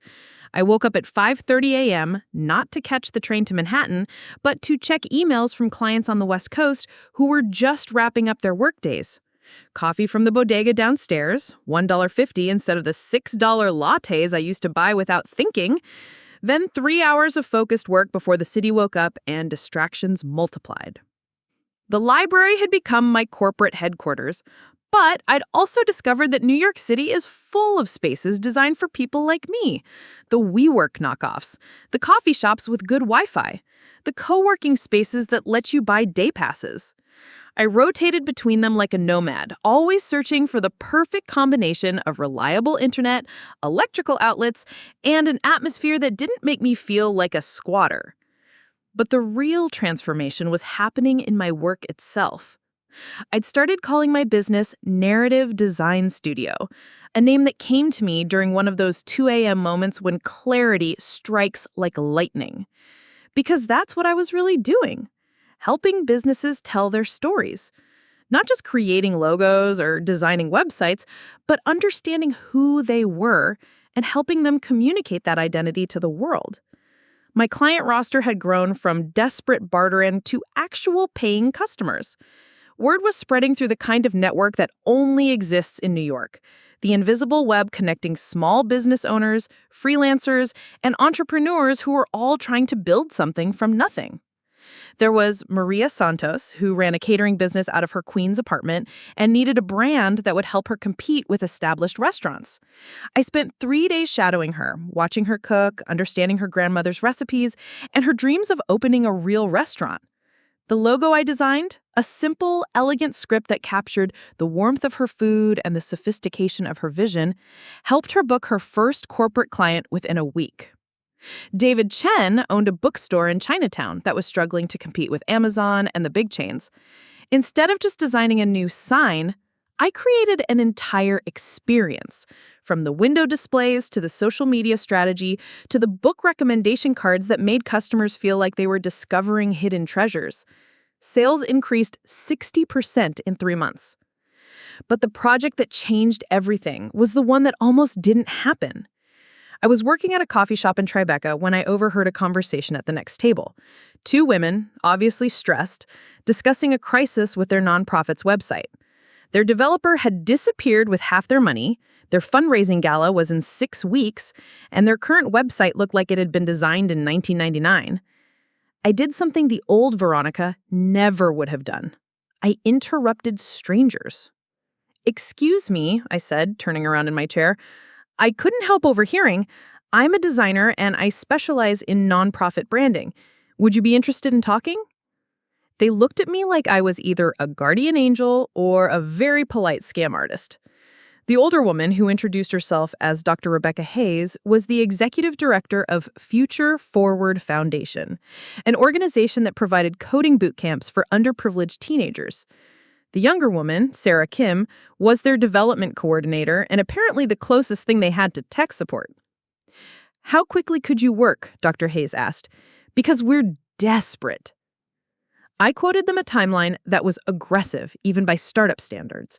I woke up at 5:30 a.m., not to catch the train to Manhattan, but to check emails from clients on the West Coast who were just wrapping up their workdays. Coffee from the bodega downstairs, $1.50 instead of the $6 lattes I used to buy without thinking. Then 3 hours of focused work before the city woke up and distractions multiplied. The library had become my corporate headquarters, but I'd also discovered that New York City is full of spaces designed for people like me. The WeWork knockoffs, the coffee shops with good Wi-Fi, the co-working spaces that let you buy day passes. I rotated between them like a nomad, always searching for the perfect combination of reliable internet, electrical outlets, and an atmosphere that didn't make me feel like a squatter. But the real transformation was happening in my work itself. I'd started calling my business Narrative Design Studio, a name that came to me during one of those 2 a.m. moments when clarity strikes like lightning. Because that's what I was really doing. Helping businesses tell their stories. Not just creating logos or designing websites, but understanding who they were and helping them communicate that identity to the world. My client roster had grown from desperate barter-in to actual paying customers. Word was spreading through the kind of network that only exists in New York, the invisible web connecting small business owners, freelancers, and entrepreneurs who were all trying to build something from nothing. There was Maria Santos, who ran a catering business out of her Queens apartment and needed a brand that would help her compete with established restaurants. I spent 3 days shadowing her, watching her cook, understanding her grandmother's recipes, and her dreams of opening a real restaurant. The logo I designed, a simple, elegant script that captured the warmth of her food and the sophistication of her vision, helped her book her first corporate client within a week. David Chen owned a bookstore in Chinatown that was struggling to compete with Amazon and the big chains. Instead of just designing a new sign, I created an entire experience, from the window displays to the social media strategy to the book recommendation cards that made customers feel like they were discovering hidden treasures. Sales increased 60% in 3 months. But the project that changed everything was the one that almost didn't happen. I was working at a coffee shop in Tribeca when I overheard a conversation at the next table. 2 women, obviously stressed, discussing a crisis with their nonprofit's website. Their developer had disappeared with half their money, their fundraising gala was in 6 weeks, and their current website looked like it had been designed in 1999. I did something the old Veronica never would have done. I interrupted strangers. "Excuse me," I said, turning around in my chair. "I couldn't help overhearing. I'm a designer and I specialize in nonprofit branding. Would you be interested in talking?" They looked at me like I was either a guardian angel or a very polite scam artist. The older woman, who introduced herself as Dr. Rebecca Hayes, was the executive director of Future Forward Foundation, an organization that provided coding boot camps for underprivileged teenagers. The younger woman, Sarah Kim, was their development coordinator and apparently the closest thing they had to tech support. "How quickly could you work?" Dr. Hayes asked. "Because we're desperate." I quoted them a timeline that was aggressive, even by startup standards.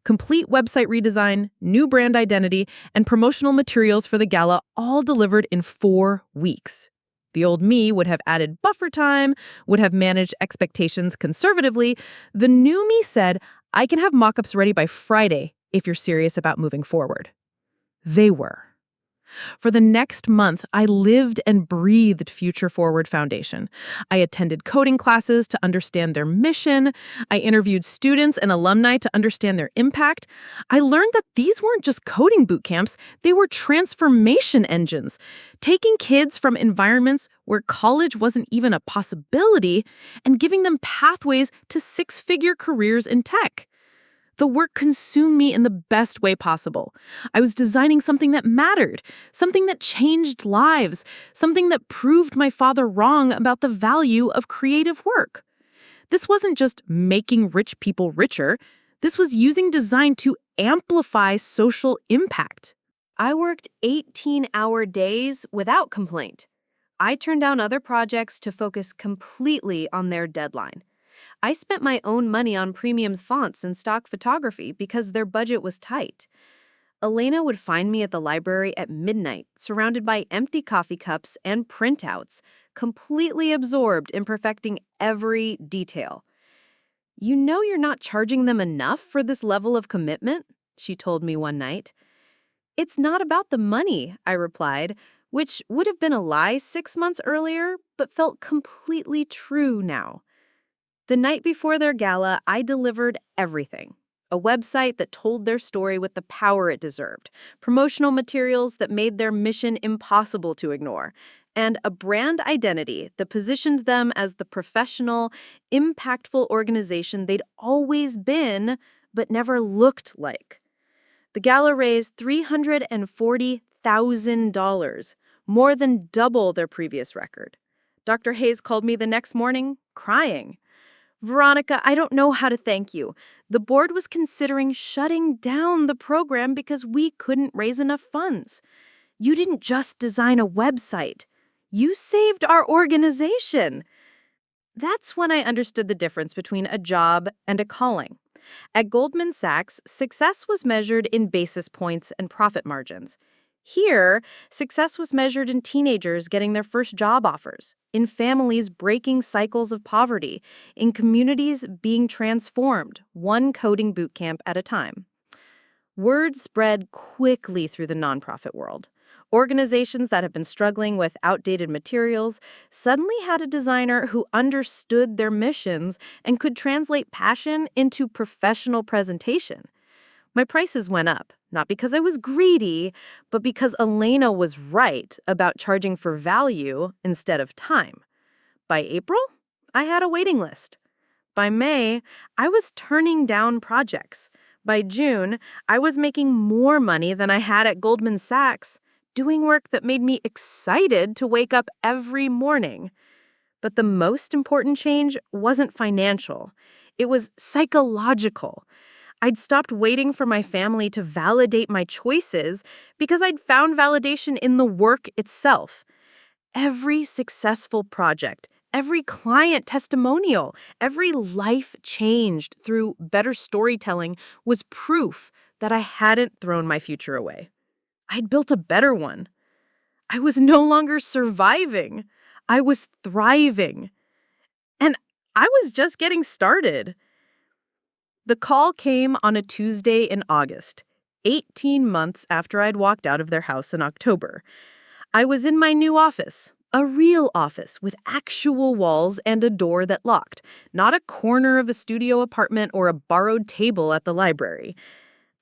Complete website redesign, new brand identity, and promotional materials for the gala all delivered in 4 weeks. The old me would have added buffer time, would have managed expectations conservatively. The new me said, "I can have mock-ups ready by Friday if you're serious about moving forward." They were. For the next month, I lived and breathed Future Forward Foundation. I attended coding classes to understand their mission. I interviewed students and alumni to understand their impact. I learned that these weren't just coding boot camps, they were transformation engines, taking kids from environments where college wasn't even a possibility and giving them pathways to 6-figure careers in tech. The work consumed me in the best way possible. I was designing something that mattered, something that changed lives, something that proved my father wrong about the value of creative work. This wasn't just making rich people richer. This was using design to amplify social impact. I worked 18-hour days without complaint. I turned down other projects to focus completely on their deadline. I spent my own money on premium fonts and stock photography because their budget was tight. Elena would find me at the library at midnight, surrounded by empty coffee cups and printouts, completely absorbed in perfecting every detail. "You know you're not charging them enough for this level of commitment," she told me one night. "It's not about the money," I replied, which would have been a lie 6 months earlier, but felt completely true now. The night before their gala, I delivered everything. A website that told their story with the power it deserved, promotional materials that made their mission impossible to ignore, and a brand identity that positioned them as the professional, impactful organization they'd always been, but never looked like. The gala raised $340,000, more than double their previous record. Dr. Hayes called me the next morning, crying. "Veronica, I don't know how to thank you. The board was considering shutting down the program because we couldn't raise enough funds. You didn't just design a website. You saved our organization." That's when I understood the difference between a job and a calling. At Goldman Sachs, success was measured in basis points and profit margins. Here, success was measured in teenagers getting their first job offers, in families breaking cycles of poverty, in communities being transformed, one coding boot camp at a time. Word spread quickly through the nonprofit world. Organizations that had been struggling with outdated materials suddenly had a designer who understood their missions and could translate passion into professional presentation. My prices went up, not because I was greedy, but because Elena was right about charging for value instead of time. By April, I had a waiting list. By May, I was turning down projects. By June, I was making more money than I had at Goldman Sachs, doing work that made me excited to wake up every morning. But the most important change wasn't financial. It was psychological. I'd stopped waiting for my family to validate my choices because I'd found validation in the work itself. Every successful project, every client testimonial, every life changed through better storytelling was proof that I hadn't thrown my future away. I'd built a better one. I was no longer surviving. I was thriving. And I was just getting started. The call came on a Tuesday in August, 18 months after I'd walked out of their house in October. I was in my new office, a real office with actual walls and a door that locked, not a corner of a studio apartment or a borrowed table at the library.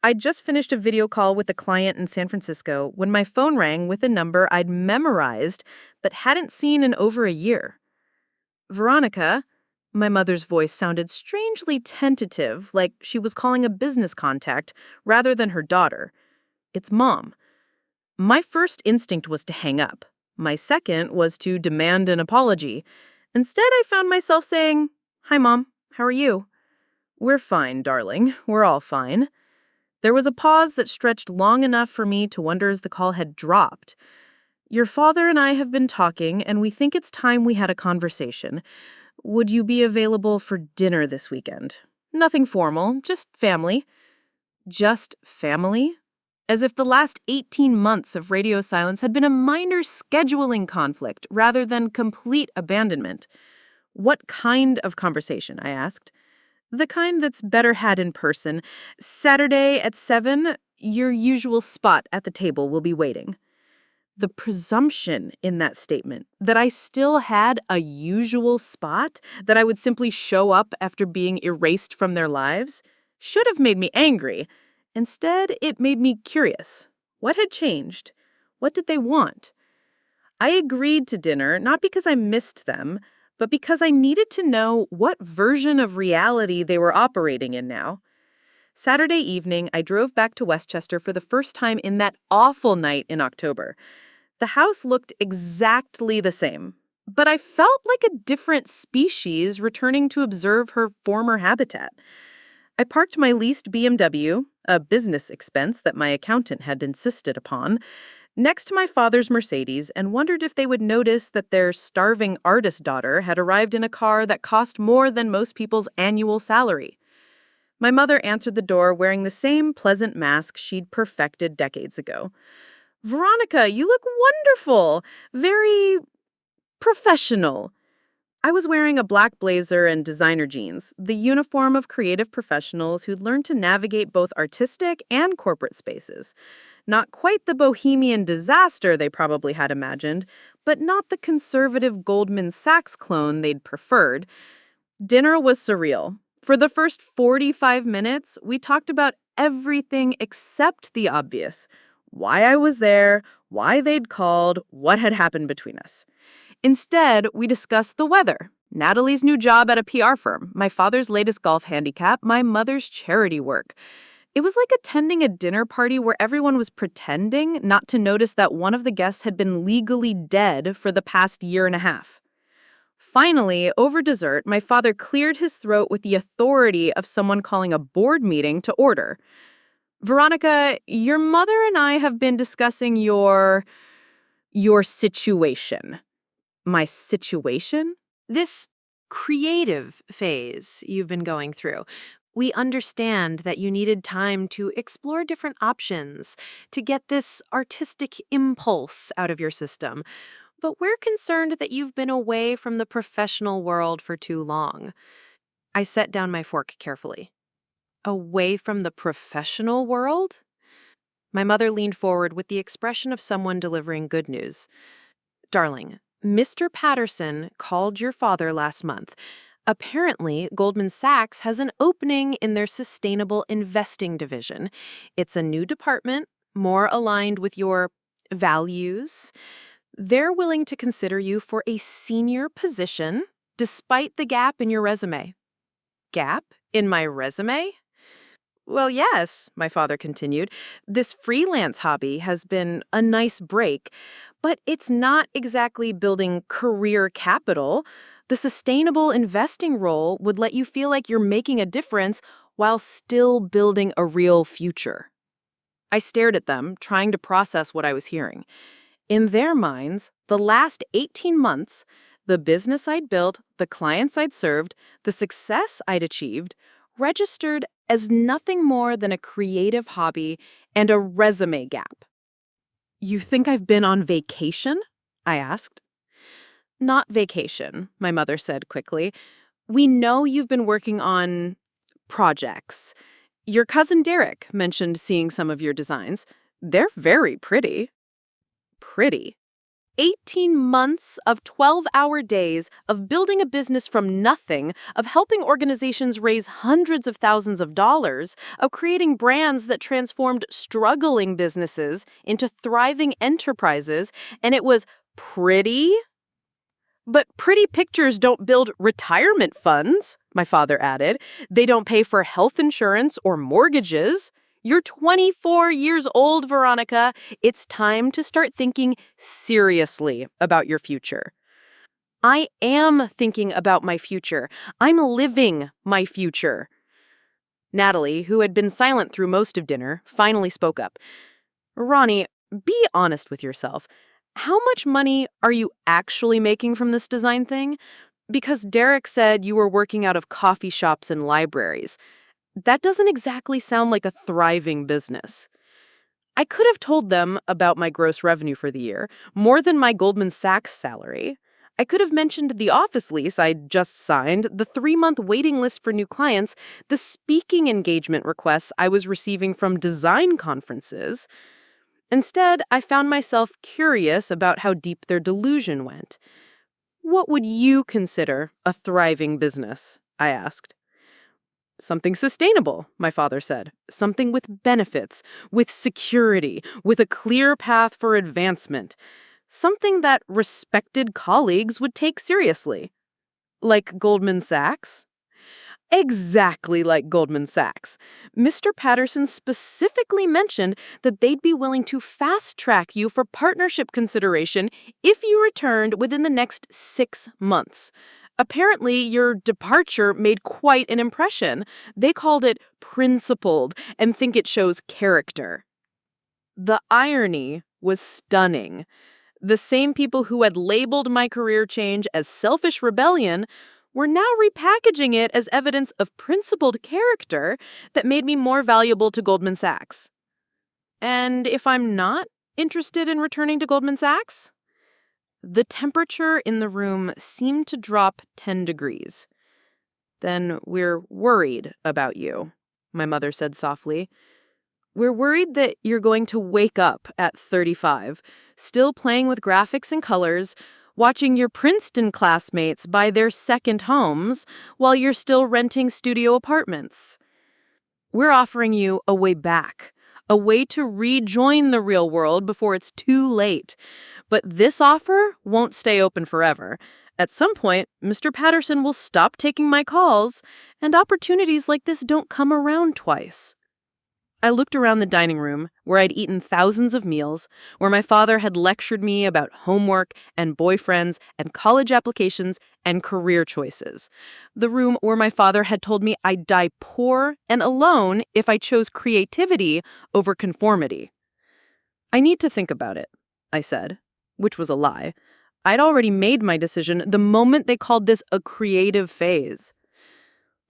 I'd just finished a video call with a client in San Francisco when my phone rang with a number I'd memorized but hadn't seen in over a year. "Veronica," My mother's voice sounded strangely tentative, like she was calling a business contact rather than her daughter. It's Mom. My first instinct was to hang up. My second was to demand an apology. Instead, I found myself saying, "Hi, Mom. How are you?" "We're fine, darling. We're all fine." There was a pause that stretched long enough for me to wonder as the call had dropped. "Your father and I have been talking, and we think it's time we had a conversation. Would you be available for dinner this weekend? Nothing formal, just family." Just family? As if the last 18 months of radio silence had been a minor scheduling conflict rather than complete abandonment. "What kind of conversation?" I asked. "The kind that's better had in person. Saturday at 7, your usual spot at the table will be waiting." The presumption in that statement that I still had a usual spot, that I would simply show up after being erased from their lives, should have made me angry. Instead, it made me curious. What had changed? What did they want? I agreed to dinner not because I missed them, but because I needed to know what version of reality they were operating in now. Saturday evening, I drove back to Westchester for the first time in that awful night in October. The house looked exactly the same, but I felt like a different species returning to observe her former habitat. I parked my leased BMW, a business expense that my accountant had insisted upon, next to my father's Mercedes and wondered if they would notice that their starving artist daughter had arrived in a car that cost more than most people's annual salary. My mother answered the door wearing the same pleasant mask she'd perfected decades ago. "Veronica, you look wonderful. Very professional." I was wearing a black blazer and designer jeans, the uniform of creative professionals who'd learned to navigate both artistic and corporate spaces. Not quite the bohemian disaster they probably had imagined, but not the conservative Goldman Sachs clone they'd preferred. Dinner was surreal. For the first 45 minutes, we talked about everything except the obvious. Why I was there, why they'd called, what had happened between us. Instead, we discussed the weather, Natalie's new job at a PR firm, my father's latest golf handicap, my mother's charity work. It was like attending a dinner party where everyone was pretending not to notice that one of the guests had been legally dead for the past year and a half. Finally, over dessert, my father cleared his throat with the authority of someone calling a board meeting to order. "Veronica, your mother and I have been discussing your situation." My situation? This creative phase you've been going through. We understand that you needed time to explore different options, to get this artistic impulse out of your system. But we're concerned that you've been away from the professional world for too long. I set down my fork carefully. Away from the professional world? My mother leaned forward with the expression of someone delivering good news. "Darling, Mr. Patterson called your father last month. Apparently, Goldman Sachs has an opening in their sustainable investing division. It's a new department, more aligned with your values. They're willing to consider you for a senior position, despite the gap in your resume." "Gap in my resume?" "Well, yes," my father continued. "This freelance hobby has been a nice break, but it's not exactly building career capital. The sustainable investing role would let you feel like you're making a difference while still building a real future." I stared at them, trying to process what I was hearing. In their minds, the last 18 months, the business I'd built, the clients I'd served, the success I'd achieved, registered as nothing more than a creative hobby and a resume gap. "You think I've been on vacation?" I asked. "Not vacation," my mother said quickly. "We know you've been working on projects. Your cousin Derek mentioned seeing some of your designs. They're very pretty." Pretty? 18 months of 12-hour days, of building a business from nothing, of helping organizations raise hundreds of thousands of dollars, of creating brands that transformed struggling businesses into thriving enterprises, and it was pretty? But pretty pictures don't build retirement funds, my father added. They don't pay for health insurance or mortgages. You're 24 years old, Veronica. It's time to start thinking seriously about your future. I am thinking about my future. I'm living my future. Natalie, who had been silent through most of dinner, finally spoke up. Ronnie, be honest with yourself. How much money are you actually making from this design thing? Because Derek said you were working out of coffee shops and libraries. That doesn't exactly sound like a thriving business. I could have told them about my gross revenue for the year, more than my Goldman Sachs salary. I could have mentioned the office lease I'd just signed, the 3-month waiting list for new clients, the speaking engagement requests I was receiving from design conferences. Instead, I found myself curious about how deep their delusion went. What would you consider a thriving business? I asked. Something sustainable, my father said. Something with benefits, with security, with a clear path for advancement. Something that respected colleagues would take seriously. Like Goldman Sachs? Exactly like Goldman Sachs. Mr. Patterson specifically mentioned that they'd be willing to fast-track you for partnership consideration if you returned within the next 6 months. Apparently, your departure made quite an impression. They called it principled and think it shows character. The irony was stunning. The same people who had labeled my career change as selfish rebellion were now repackaging it as evidence of principled character that made me more valuable to Goldman Sachs. And if I'm not interested in returning to Goldman Sachs? The temperature in the room seemed to drop 10 degrees. Then we're worried about you, my mother said softly. We're worried that you're going to wake up at 35, still playing with graphics and colors, watching your Princeton classmates buy their second homes while you're still renting studio apartments. We're offering you a way back, a way to rejoin the real world before it's too late. But this offer won't stay open forever. At some point, Mr. Patterson will stop taking my calls, and opportunities like this don't come around twice. I looked around the dining room, where I'd eaten thousands of meals, where my father had lectured me about homework and boyfriends and college applications and career choices. The room where my father had told me I'd die poor and alone if I chose creativity over conformity. I need to think about it, I said, which was a lie. I'd already made my decision the moment they called this a creative phase.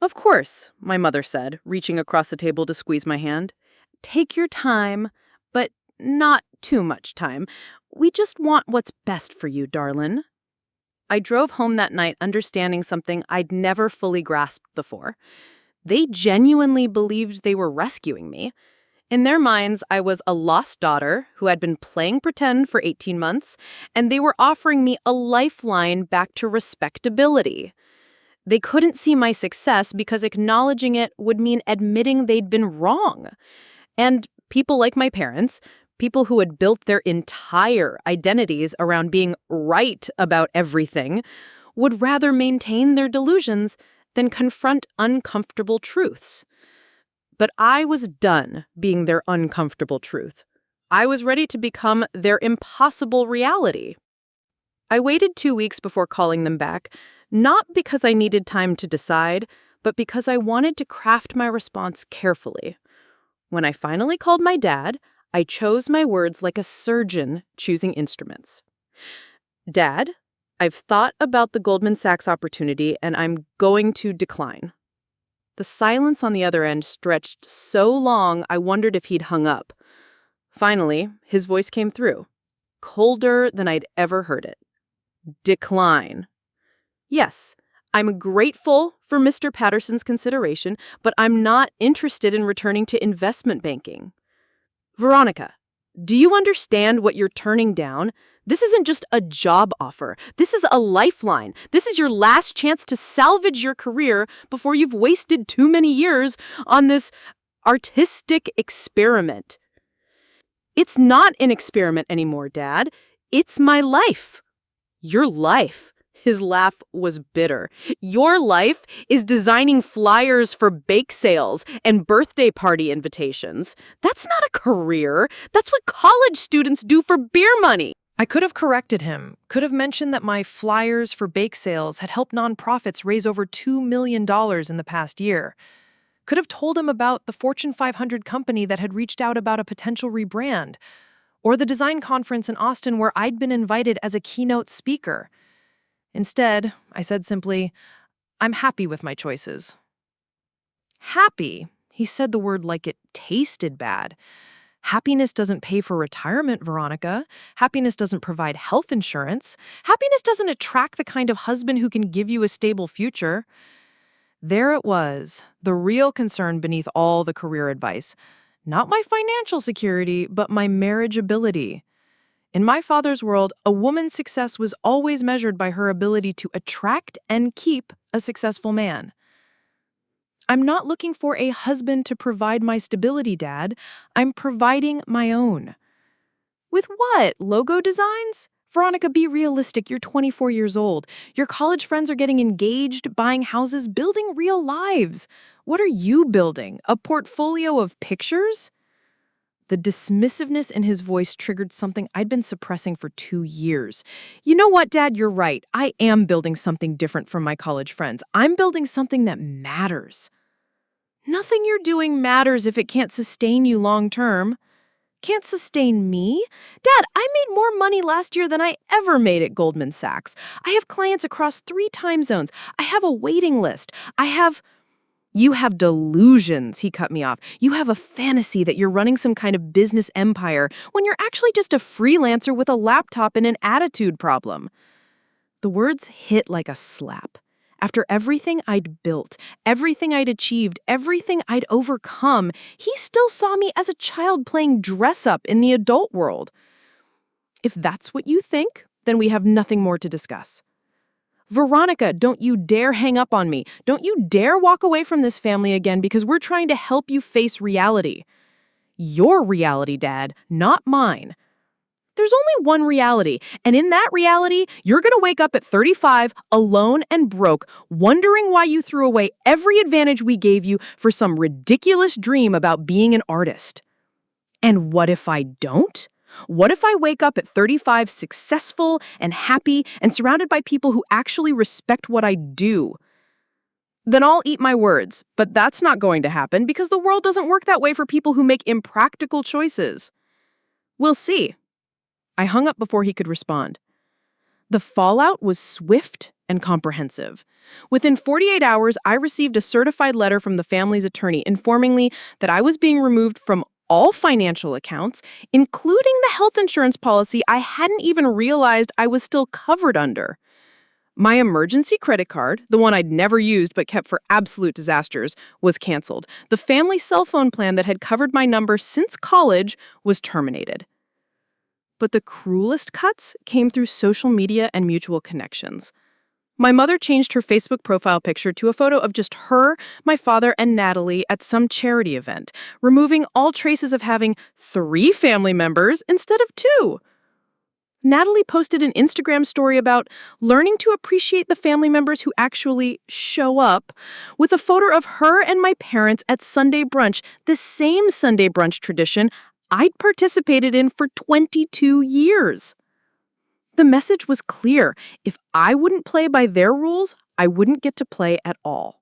Of course, my mother said, reaching across the table to squeeze my hand. Take your time, but not too much time. We just want what's best for you, darlin'. I drove home that night understanding something I'd never fully grasped before. They genuinely believed they were rescuing me. In their minds, I was a lost daughter who had been playing pretend for 18 months, and they were offering me a lifeline back to respectability. They couldn't see my success because acknowledging it would mean admitting they'd been wrong. And people like my parents, people who had built their entire identities around being right about everything, would rather maintain their delusions than confront uncomfortable truths. But I was done being their uncomfortable truth. I was ready to become their impossible reality. I waited 2 weeks before calling them back, not because I needed time to decide, but because I wanted to craft my response carefully. When I finally called my dad, I chose my words like a surgeon choosing instruments. Dad, I've thought about the Goldman Sachs opportunity and I'm going to decline. The silence on the other end stretched so long I wondered if he'd hung up. Finally, his voice came through, colder than I'd ever heard it. Decline. Yes, I'm grateful for Mr. Patterson's consideration, but I'm not interested in returning to investment banking. Veronica, do you understand what you're turning down? This isn't just a job offer. This is a lifeline. This is your last chance to salvage your career before you've wasted too many years on this artistic experiment. It's not an experiment anymore, Dad. It's my life. Your life. His laugh was bitter. Your life is designing flyers for bake sales and birthday party invitations. That's not a career. That's what college students do for beer money. I could have corrected him, could have mentioned that my flyers for bake sales had helped nonprofits raise over $2 million in the past year. Could have told him about the Fortune 500 company that had reached out about a potential rebrand, or the design conference in Austin where I'd been invited as a keynote speaker. Instead, I said simply, I'm happy with my choices. Happy? He said the word like it tasted bad. Happiness doesn't pay for retirement, Veronica. Happiness doesn't provide health insurance. Happiness doesn't attract the kind of husband who can give you a stable future. There it was, the real concern beneath all the career advice. Not my financial security, but my marriageability. In my father's world, a woman's success was always measured by her ability to attract and keep a successful man. I'm not looking for a husband to provide my stability, Dad. I'm providing my own. With what? Logo designs? Veronica, be realistic. You're 24 years old. Your college friends are getting engaged, buying houses, building real lives. What are you building? A portfolio of pictures? The dismissiveness in his voice triggered something I'd been suppressing for 2 years. You know what, Dad? You're right. I am building something different from my college friends. I'm building something that matters. Nothing you're doing matters if it can't sustain you long term. Can't sustain me? Dad, I made more money last year than I ever made at Goldman Sachs. I have clients across 3 time zones. I have a waiting list. You have delusions, he cut me off. You have a fantasy that you're running some kind of business empire when you're actually just a freelancer with a laptop and an attitude problem. The words hit like a slap. After everything I'd built, everything I'd achieved, everything I'd overcome, he still saw me as a child playing dress-up in the adult world. If that's what you think, then we have nothing more to discuss. Veronica, don't you dare hang up on me. Don't you dare walk away from this family again because we're trying to help you face reality. Your reality, Dad, not mine. There's only one reality, and in that reality, you're going to wake up at 35, alone and broke, wondering why you threw away every advantage we gave you for some ridiculous dream about being an artist. And what if I don't? What if I wake up at 35 successful and happy and surrounded by people who actually respect what I do? Then I'll eat my words, but that's not going to happen because the world doesn't work that way for people who make impractical choices. We'll see. I hung up before he could respond. The fallout was swift and comprehensive. Within 48 hours, I received a certified letter from the family's attorney informing me that I was being removed from all financial accounts, including the health insurance policy I hadn't even realized I was still covered under. My emergency credit card, the one I'd never used but kept for absolute disasters, was canceled. The family cell phone plan that had covered my number since college was terminated. But the cruelest cuts came through social media and mutual connections. My mother changed her Facebook profile picture to a photo of just her, my father, and Natalie at some charity event, removing all traces of having 3 family members instead of 2. Natalie posted an Instagram story about learning to appreciate the family members who actually show up, with a photo of her and my parents at Sunday brunch, the same Sunday brunch tradition I'd participated in for 22 years. The message was clear. If I wouldn't play by their rules, I wouldn't get to play at all.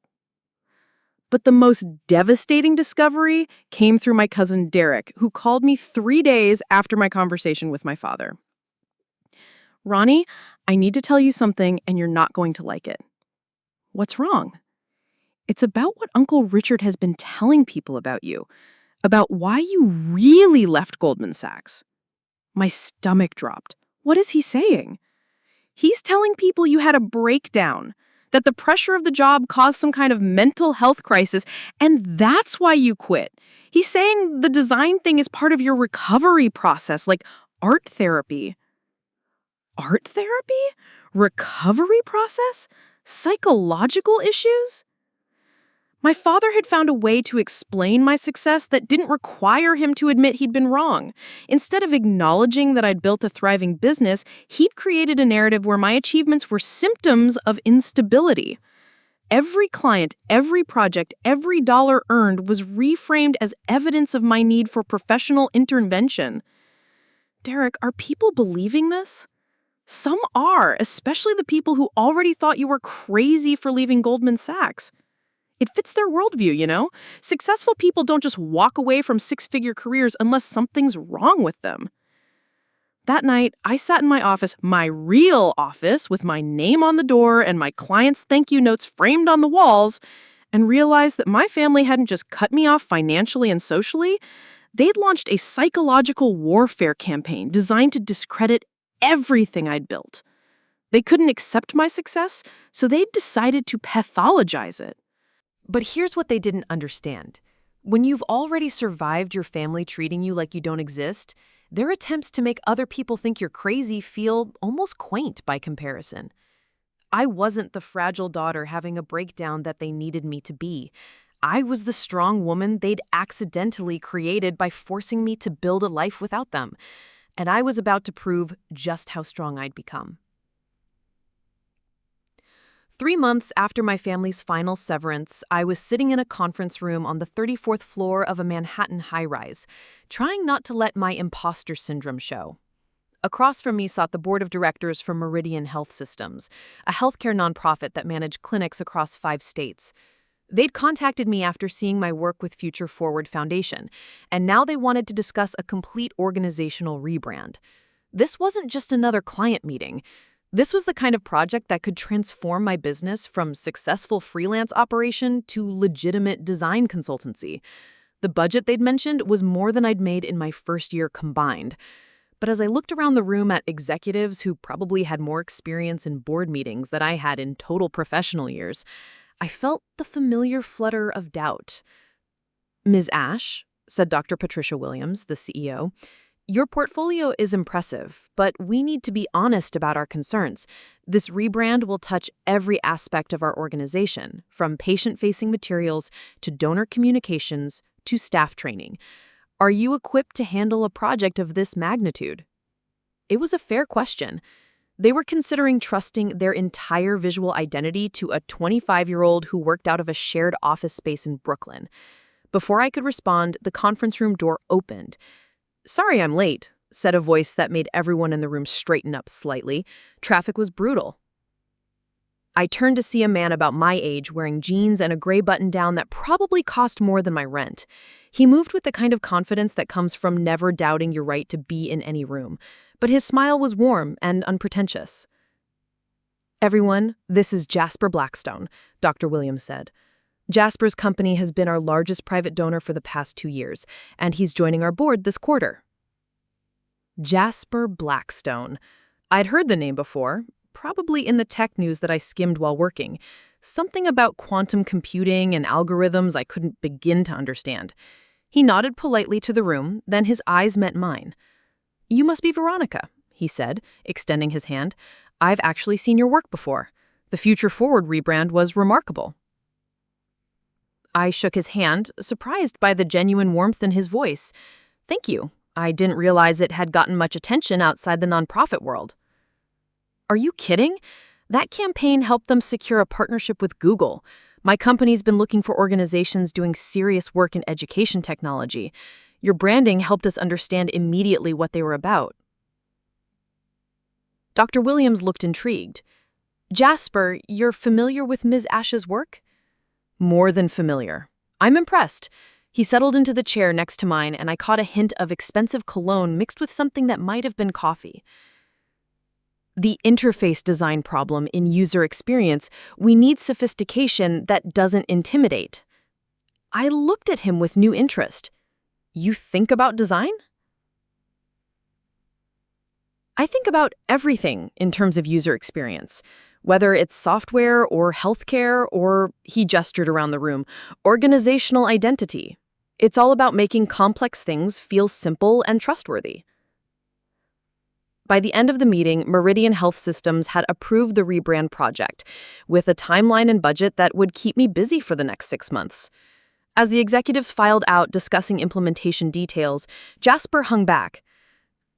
But the most devastating discovery came through my cousin Derek, who called me 3 days after my conversation with my father. Ronnie, I need to tell you something and you're not going to like it. What's wrong? It's about what Uncle Richard has been telling people about you. About why you really left Goldman Sachs. My stomach dropped. What is he saying? He's telling people you had a breakdown, that the pressure of the job caused some kind of mental health crisis, and that's why you quit. He's saying the design thing is part of your recovery process, like art therapy. Art therapy? Recovery process? Psychological issues? My father had found a way to explain my success that didn't require him to admit he'd been wrong. Instead of acknowledging that I'd built a thriving business, he'd created a narrative where my achievements were symptoms of instability. Every client, every project, every dollar earned was reframed as evidence of my need for professional intervention. Derek, are people believing this? Some are, especially the people who already thought you were crazy for leaving Goldman Sachs. It fits their worldview, you know? Successful people don't just walk away from six-figure careers unless something's wrong with them. That night, I sat in my office, my real office, with my name on the door and my clients' thank you notes framed on the walls, and realized that my family hadn't just cut me off financially and socially. They'd launched a psychological warfare campaign designed to discredit everything I'd built. They couldn't accept my success, so they'd decided to pathologize it. But here's what they didn't understand. When you've already survived your family treating you like you don't exist, their attempts to make other people think you're crazy feel almost quaint by comparison. I wasn't the fragile daughter having a breakdown that they needed me to be. I was the strong woman they'd accidentally created by forcing me to build a life without them. And I was about to prove just how strong I'd become. 3 months after my family's final severance, I was sitting in a conference room on the 34th floor of a Manhattan high-rise, trying not to let my imposter syndrome show. Across from me sat the board of directors from Meridian Health Systems, a healthcare nonprofit that managed clinics across 5 states. They'd contacted me after seeing my work with Future Forward Foundation, and now they wanted to discuss a complete organizational rebrand. This wasn't just another client meeting. This was the kind of project that could transform my business from successful freelance operation to legitimate design consultancy. The budget they'd mentioned was more than I'd made in my first year combined. But as I looked around the room at executives who probably had more experience in board meetings than I had in total professional years, I felt the familiar flutter of doubt. "Ms. Ash," said Dr. Patricia Williams, the CEO, "your portfolio is impressive, but we need to be honest about our concerns. This rebrand will touch every aspect of our organization, from patient-facing materials to donor communications to staff training. Are you equipped to handle a project of this magnitude?" It was a fair question. They were considering trusting their entire visual identity to a 25-year-old who worked out of a shared office space in Brooklyn. Before I could respond, the conference room door opened. "Sorry I'm late," said a voice that made everyone in the room straighten up slightly. Traffic was brutal. I turned to see a man about my age wearing jeans and a gray button-down that probably cost more than my rent. He moved with the kind of confidence that comes from never doubting your right to be in any room, but his smile was warm and unpretentious. "Everyone, this is Jasper Blackstone," Dr. Williams said. "Jasper's company has been our largest private donor for the past 2 years, and he's joining our board this quarter." Jasper Blackstone. I'd heard the name before, probably in the tech news that I skimmed while working. Something about quantum computing and algorithms I couldn't begin to understand. He nodded politely to the room, then his eyes met mine. "You must be Veronica," he said, extending his hand. "I've actually seen your work before. The Future Forward rebrand was remarkable." I shook his hand, surprised by the genuine warmth in his voice. "Thank you. I didn't realize it had gotten much attention outside the nonprofit world." "Are you kidding? That campaign helped them secure a partnership with Google. My company's been looking for organizations doing serious work in education technology. Your branding helped us understand immediately what they were about." Dr. Williams looked intrigued. "Jasper, you're familiar with Ms. Ash's work?" "More than familiar. I'm impressed." He settled into the chair next to mine, and I caught a hint of expensive cologne mixed with something that might have been coffee. "The interface design problem in user experience, we need sophistication that doesn't intimidate." I looked at him with new interest. "You think about design?" "I think about everything in terms of user experience. Whether it's software or healthcare or," he gestured around the room, "organizational identity. It's all about making complex things feel simple and trustworthy." By the end of the meeting, Meridian Health Systems had approved the rebrand project, with a timeline and budget that would keep me busy for the next 6 months. As the executives filed out discussing implementation details, Jasper hung back.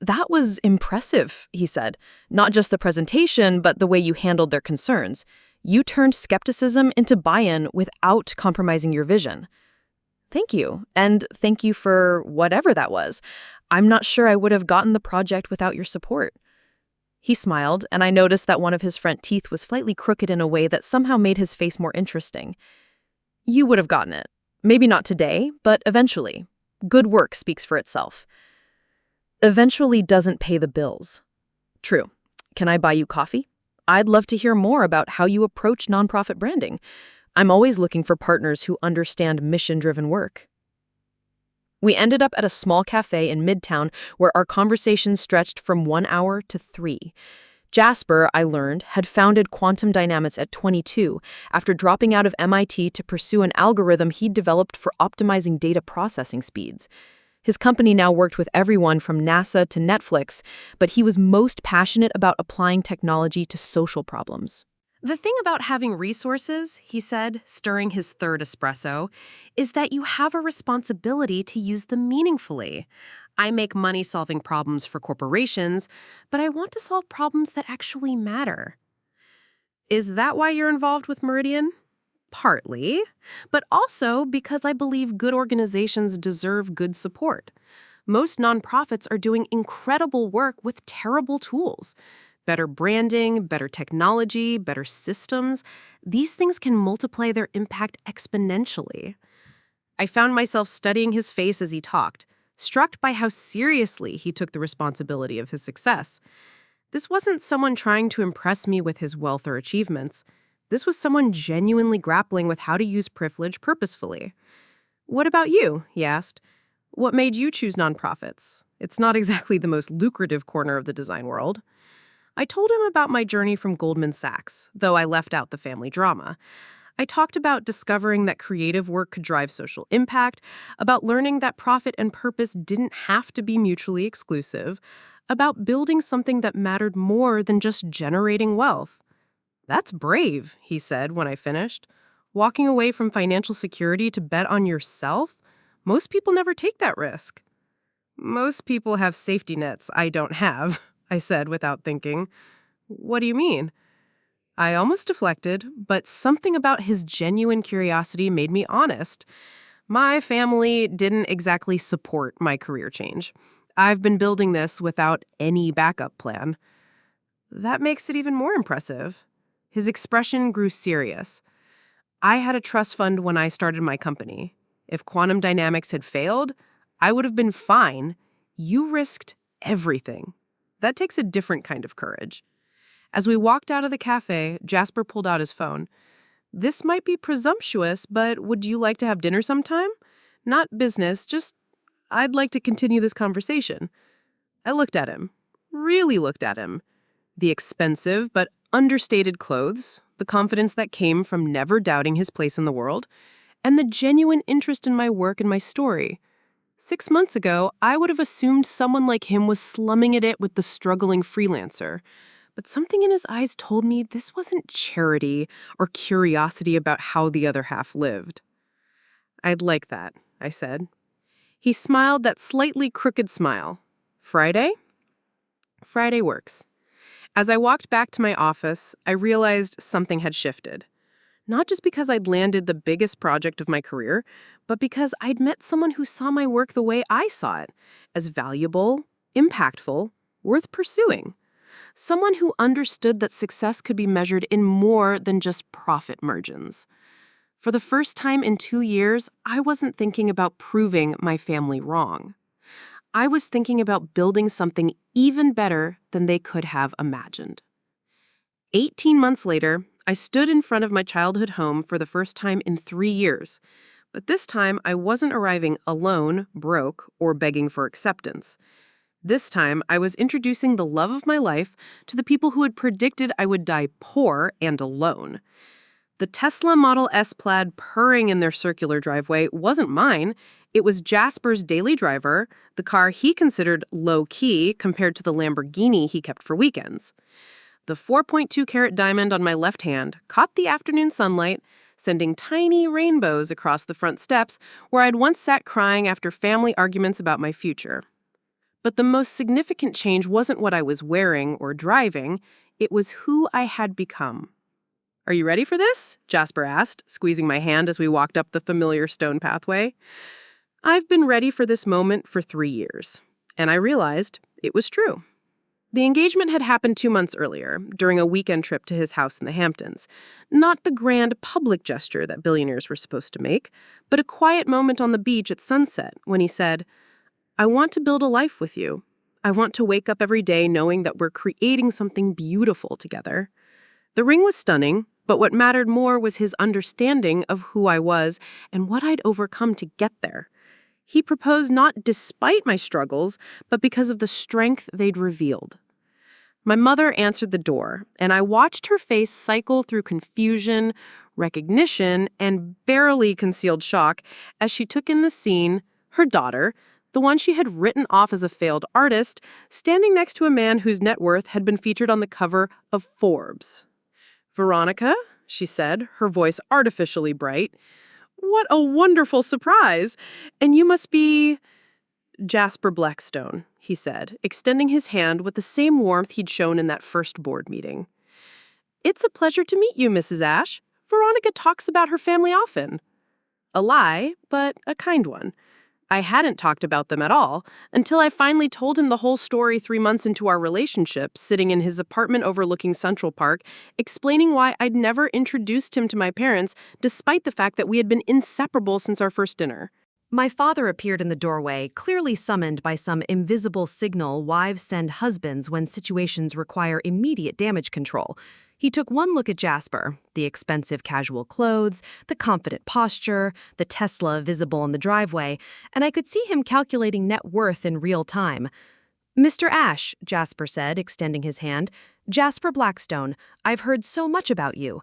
"That was impressive," he said. "Not just the presentation, but the way you handled their concerns. You turned skepticism into buy-in without compromising your vision." "Thank you, and thank you for whatever that was. I'm not sure I would have gotten the project without your support." He smiled, and I noticed that one of his front teeth was slightly crooked in a way that somehow made his face more interesting. "You would have gotten it. Maybe not today, but eventually. Good work speaks for itself." Eventually doesn't pay the bills. True. Can I buy you coffee? I'd love to hear more about how you approach nonprofit branding. I'm always looking for partners who understand mission-driven work. We ended up at a small cafe in Midtown where our conversation stretched from 1 hour to 3. Jasper, I learned, had founded Quantum Dynamics at 22 after dropping out of MIT to pursue an algorithm he'd developed for optimizing data processing speeds. His company now worked with everyone from NASA to Netflix, but he was most passionate about applying technology to social problems. The thing about having resources, he said, stirring his third espresso, is that you have a responsibility to use them meaningfully. I make money solving problems for corporations, but I want to solve problems that actually matter. Is that why you're involved with Meridian? Partly, but also because I believe good organizations deserve good support. Most nonprofits are doing incredible work with terrible tools. Better branding, better technology, better systems. These things can multiply their impact exponentially. I found myself studying his face as he talked, struck by how seriously he took the responsibility of his success. This wasn't someone trying to impress me with his wealth or achievements. This was someone genuinely grappling with how to use privilege purposefully. "What about you?" he asked. "What made you choose nonprofits? It's not exactly the most lucrative corner of the design world." I told him about my journey from Goldman Sachs, though I left out the family drama. I talked about discovering that creative work could drive social impact, about learning that profit and purpose didn't have to be mutually exclusive, about building something that mattered more than just generating wealth. "That's brave," he said when I finished. "Walking away from financial security to bet on yourself? Most people never take that risk." "Most people have safety nets I don't have," I said without thinking. "What do you mean?" I almost deflected, but something about his genuine curiosity made me honest. My family didn't exactly support my career change. I've been building this without any backup plan. That makes it even more impressive. His expression grew serious. "I had a trust fund when I started my company. If Quantum Dynamics had failed, I would have been fine. You risked everything. That takes a different kind of courage." As we walked out of the cafe, Jasper pulled out his phone. "This might be presumptuous, but would you like to have dinner sometime? Not business, just I'd like to continue this conversation." I looked at him, really looked at him. The expensive but understated clothes, the confidence that came from never doubting his place in the world, and the genuine interest in my work and my story. 6 months ago, I would have assumed someone like him was slumming it with the struggling freelancer. But something in his eyes told me this wasn't charity or curiosity about how the other half lived. "I'd like that," I said. He smiled that slightly crooked smile. "Friday?" "Friday works." As I walked back to my office, I realized something had shifted. Not just because I'd landed the biggest project of my career, but because I'd met someone who saw my work the way I saw it, as valuable, impactful, worth pursuing. Someone who understood that success could be measured in more than just profit margins. For the first time in 2 years, I wasn't thinking about proving my family wrong. I was thinking about building something even better than they could have imagined. 18 months later, I stood in front of my childhood home for the first time in 3 years. But this time, I wasn't arriving alone, broke, or begging for acceptance. This time, I was introducing the love of my life to the people who had predicted I would die poor and alone. The Tesla Model S Plaid purring in their circular driveway wasn't mine. It was Jasper's daily driver, the car he considered low-key compared to the Lamborghini he kept for weekends. The 4.2-carat diamond on my left hand caught the afternoon sunlight, sending tiny rainbows across the front steps where I'd once sat crying after family arguments about my future. But the most significant change wasn't what I was wearing or driving, it was who I had become. "Are you ready for this?" Jasper asked, squeezing my hand as we walked up the familiar stone pathway. I've been ready for this moment for 3 years, and I realized it was true. The engagement had happened 2 months earlier, during a weekend trip to his house in the Hamptons. Not the grand public gesture that billionaires were supposed to make, but a quiet moment on the beach at sunset when he said, "I want to build a life with you. I want to wake up every day knowing that we're creating something beautiful together." The ring was stunning, but what mattered more was his understanding of who I was and what I'd overcome to get there. He proposed not despite my struggles, but because of the strength they'd revealed. My mother answered the door, and I watched her face cycle through confusion, recognition, and barely concealed shock as she took in the scene, her daughter, the one she had written off as a failed artist, standing next to a man whose net worth had been featured on the cover of Forbes. "Veronica," she said, her voice artificially bright. "What a wonderful surprise! And you must be—" "Jasper Blackstone," he said, extending his hand with the same warmth he'd shown in that first board meeting. "It's a pleasure to meet you, Mrs. Ashe. Veronica talks about her family often." A lie, but a kind one. I hadn't talked about them at all until I finally told him the whole story 3 months into our relationship, sitting in his apartment overlooking Central Park, explaining why I'd never introduced him to my parents, despite the fact that we had been inseparable since our first dinner. My father appeared in the doorway, clearly summoned by some invisible signal wives send husbands when situations require immediate damage control. He took one look at Jasper, the expensive casual clothes, the confident posture, the Tesla visible in the driveway, and I could see him calculating net worth in real time. "Mr. Ashe," Jasper said, extending his hand. "Jasper Blackstone, I've heard so much about you."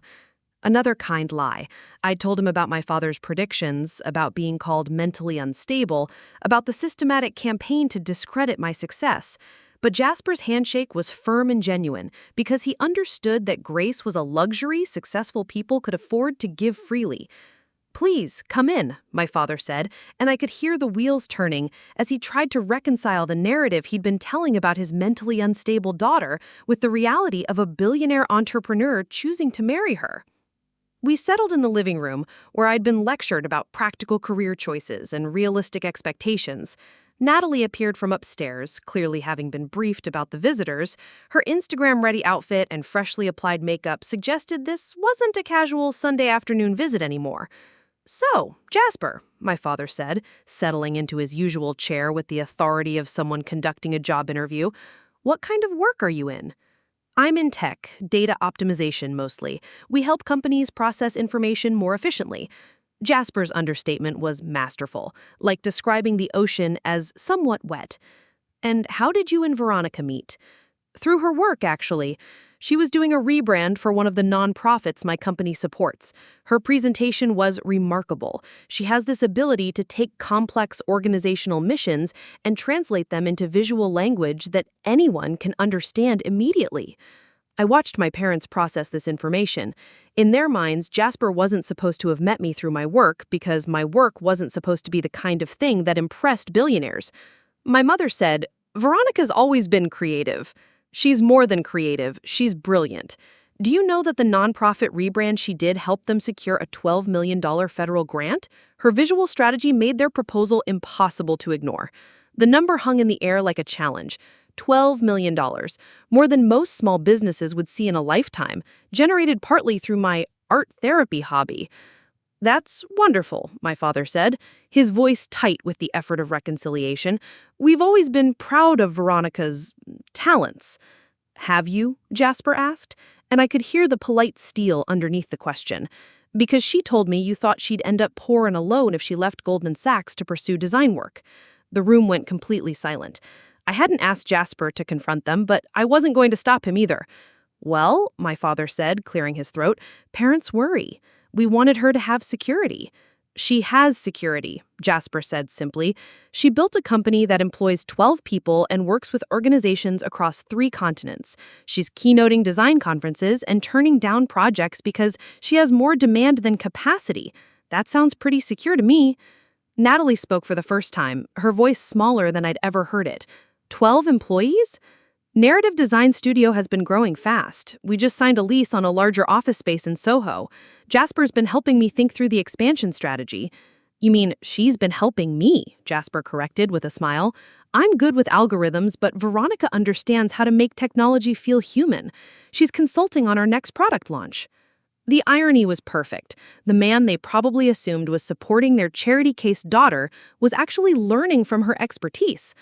Another kind lie. I'd told him about my father's predictions, about being called mentally unstable, about the systematic campaign to discredit my success. But Jasper's handshake was firm and genuine because he understood that grace was a luxury successful people could afford to give freely. "Please, come in," my father said, and I could hear the wheels turning as he tried to reconcile the narrative he'd been telling about his mentally unstable daughter with the reality of a billionaire entrepreneur choosing to marry her. We settled in the living room, where I'd been lectured about practical career choices and realistic expectations. Natalie appeared from upstairs, clearly having been briefed about the visitors. Her Instagram-ready outfit and freshly applied makeup suggested this wasn't a casual Sunday afternoon visit anymore. "So, Jasper," my father said, settling into his usual chair with the authority of someone conducting a job interview, "what kind of work are you in?" "I'm in tech, data optimization mostly. We help companies process information more efficiently." Jasper's understatement was masterful, like describing the ocean as somewhat wet. "And how did you and Veronica meet?" "Through her work, actually. She was doing a rebrand for one of the nonprofits my company supports. Her presentation was remarkable. She has this ability to take complex organizational missions and translate them into visual language that anyone can understand immediately." I watched my parents process this information. In their minds, Jasper wasn't supposed to have met me through my work because my work wasn't supposed to be the kind of thing that impressed billionaires. My mother said, "Veronica's always been creative." "She's more than creative, she's brilliant. Do you know that the nonprofit rebrand she did helped them secure a $12 million federal grant? Her visual strategy made their proposal impossible to ignore. The number hung in the air like a challenge. $12 million, more than most small businesses would see in a lifetime, generated partly through my art therapy hobby. "That's wonderful," my father said, his voice tight with the effort of reconciliation. "We've always been proud of Veronica's talents." "Have you?" Jasper asked, and I could hear the polite steel underneath the question. "Because she told me you thought she'd end up poor and alone if she left Goldman Sachs to pursue design work." The room went completely silent. I hadn't asked Jasper to confront them, but I wasn't going to stop him either. "Well," my father said, clearing his throat, "parents worry. We wanted her to have security." She has security, Jasper said simply. She built a company that employs 12 people and works with organizations across 3 continents. She's keynoting design conferences and turning down projects because she has more demand than capacity. That sounds pretty secure to me. Natalie spoke for the first time, her voice smaller than I'd ever heard it. 12 employees? Narrative Design Studio has been growing fast. We just signed a lease on a larger office space in Soho. Jasper's been helping me think through the expansion strategy. You mean she's been helping me, Jasper corrected with a smile. I'm good with algorithms, but Veronica understands how to make technology feel human. She's consulting on our next product launch. The irony was perfect. The man they probably assumed was supporting their charity case daughter was actually learning from her expertise.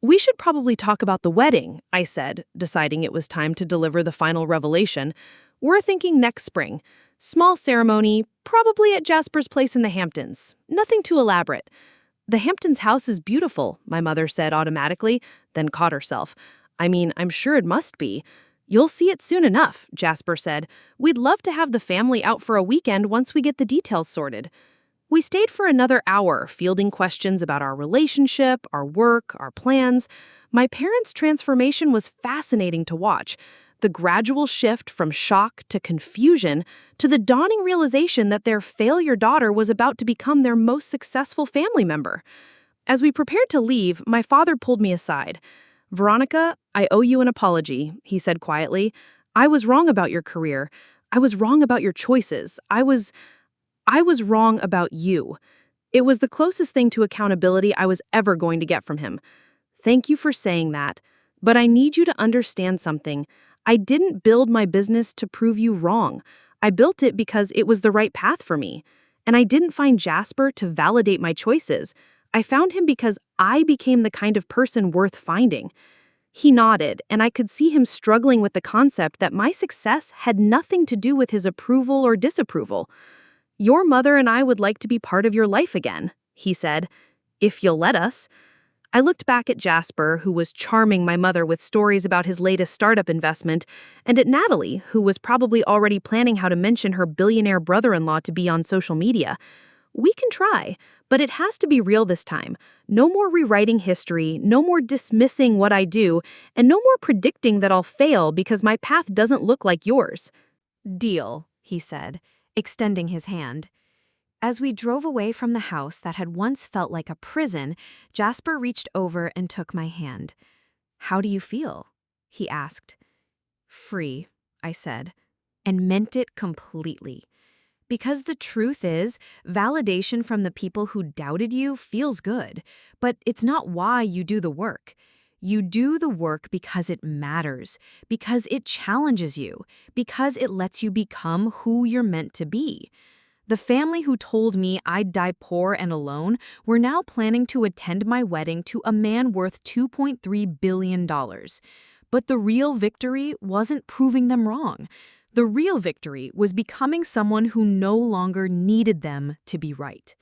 We should probably talk about the wedding, I said, deciding it was time to deliver the final revelation. We're thinking next spring. Small ceremony, probably at Jasper's place in the Hamptons. Nothing too elaborate. The Hamptons house is beautiful, my mother said automatically, then caught herself. I mean, I'm sure it must be. You'll see it soon enough, Jasper said. We'd love to have the family out for a weekend once we get the details sorted. We stayed for another hour, fielding questions about our relationship, our work, our plans. My parents' transformation was fascinating to watch. The gradual shift from shock to confusion to the dawning realization that their failure daughter was about to become their most successful family member. As we prepared to leave, my father pulled me aside. Veronica, I owe you an apology, he said quietly. I was wrong about your career. I was wrong about your choices. I was wrong about you. It was the closest thing to accountability I was ever going to get from him. Thank you for saying that, but I need you to understand something. I didn't build my business to prove you wrong. I built it because it was the right path for me. And I didn't find Jasper to validate my choices. I found him because I became the kind of person worth finding. He nodded, and I could see him struggling with the concept that my success had nothing to do with his approval or disapproval. Your mother and I would like to be part of your life again, he said, if you'll let us. I looked back at Jasper, who was charming my mother with stories about his latest startup investment, and at Natalie, who was probably already planning how to mention her billionaire brother-in-law to be on social media. We can try, but it has to be real this time. No more rewriting history, no more dismissing what I do, and no more predicting that I'll fail because my path doesn't look like yours. Deal, he said, extending his hand. As we drove away from the house that had once felt like a prison, Jasper reached over and took my hand. How do you feel? He asked. Free, I said, and meant it completely. Because the truth is, validation from the people who doubted you feels good, but it's not why you do the work. You do the work because it matters, because it challenges you, because it lets you become who you're meant to be. The family who told me I'd die poor and alone were now planning to attend my wedding to a man worth $2.3 billion. But the real victory wasn't proving them wrong. The real victory was becoming someone who no longer needed them to be right.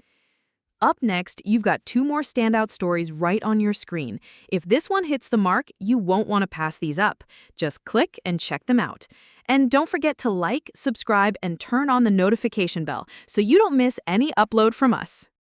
Up next, you've got 2 more standout stories right on your screen. If this one hits the mark, you won't want to pass these up. Just click and check them out. And don't forget to like, subscribe, and turn on the notification bell so you don't miss any upload from us.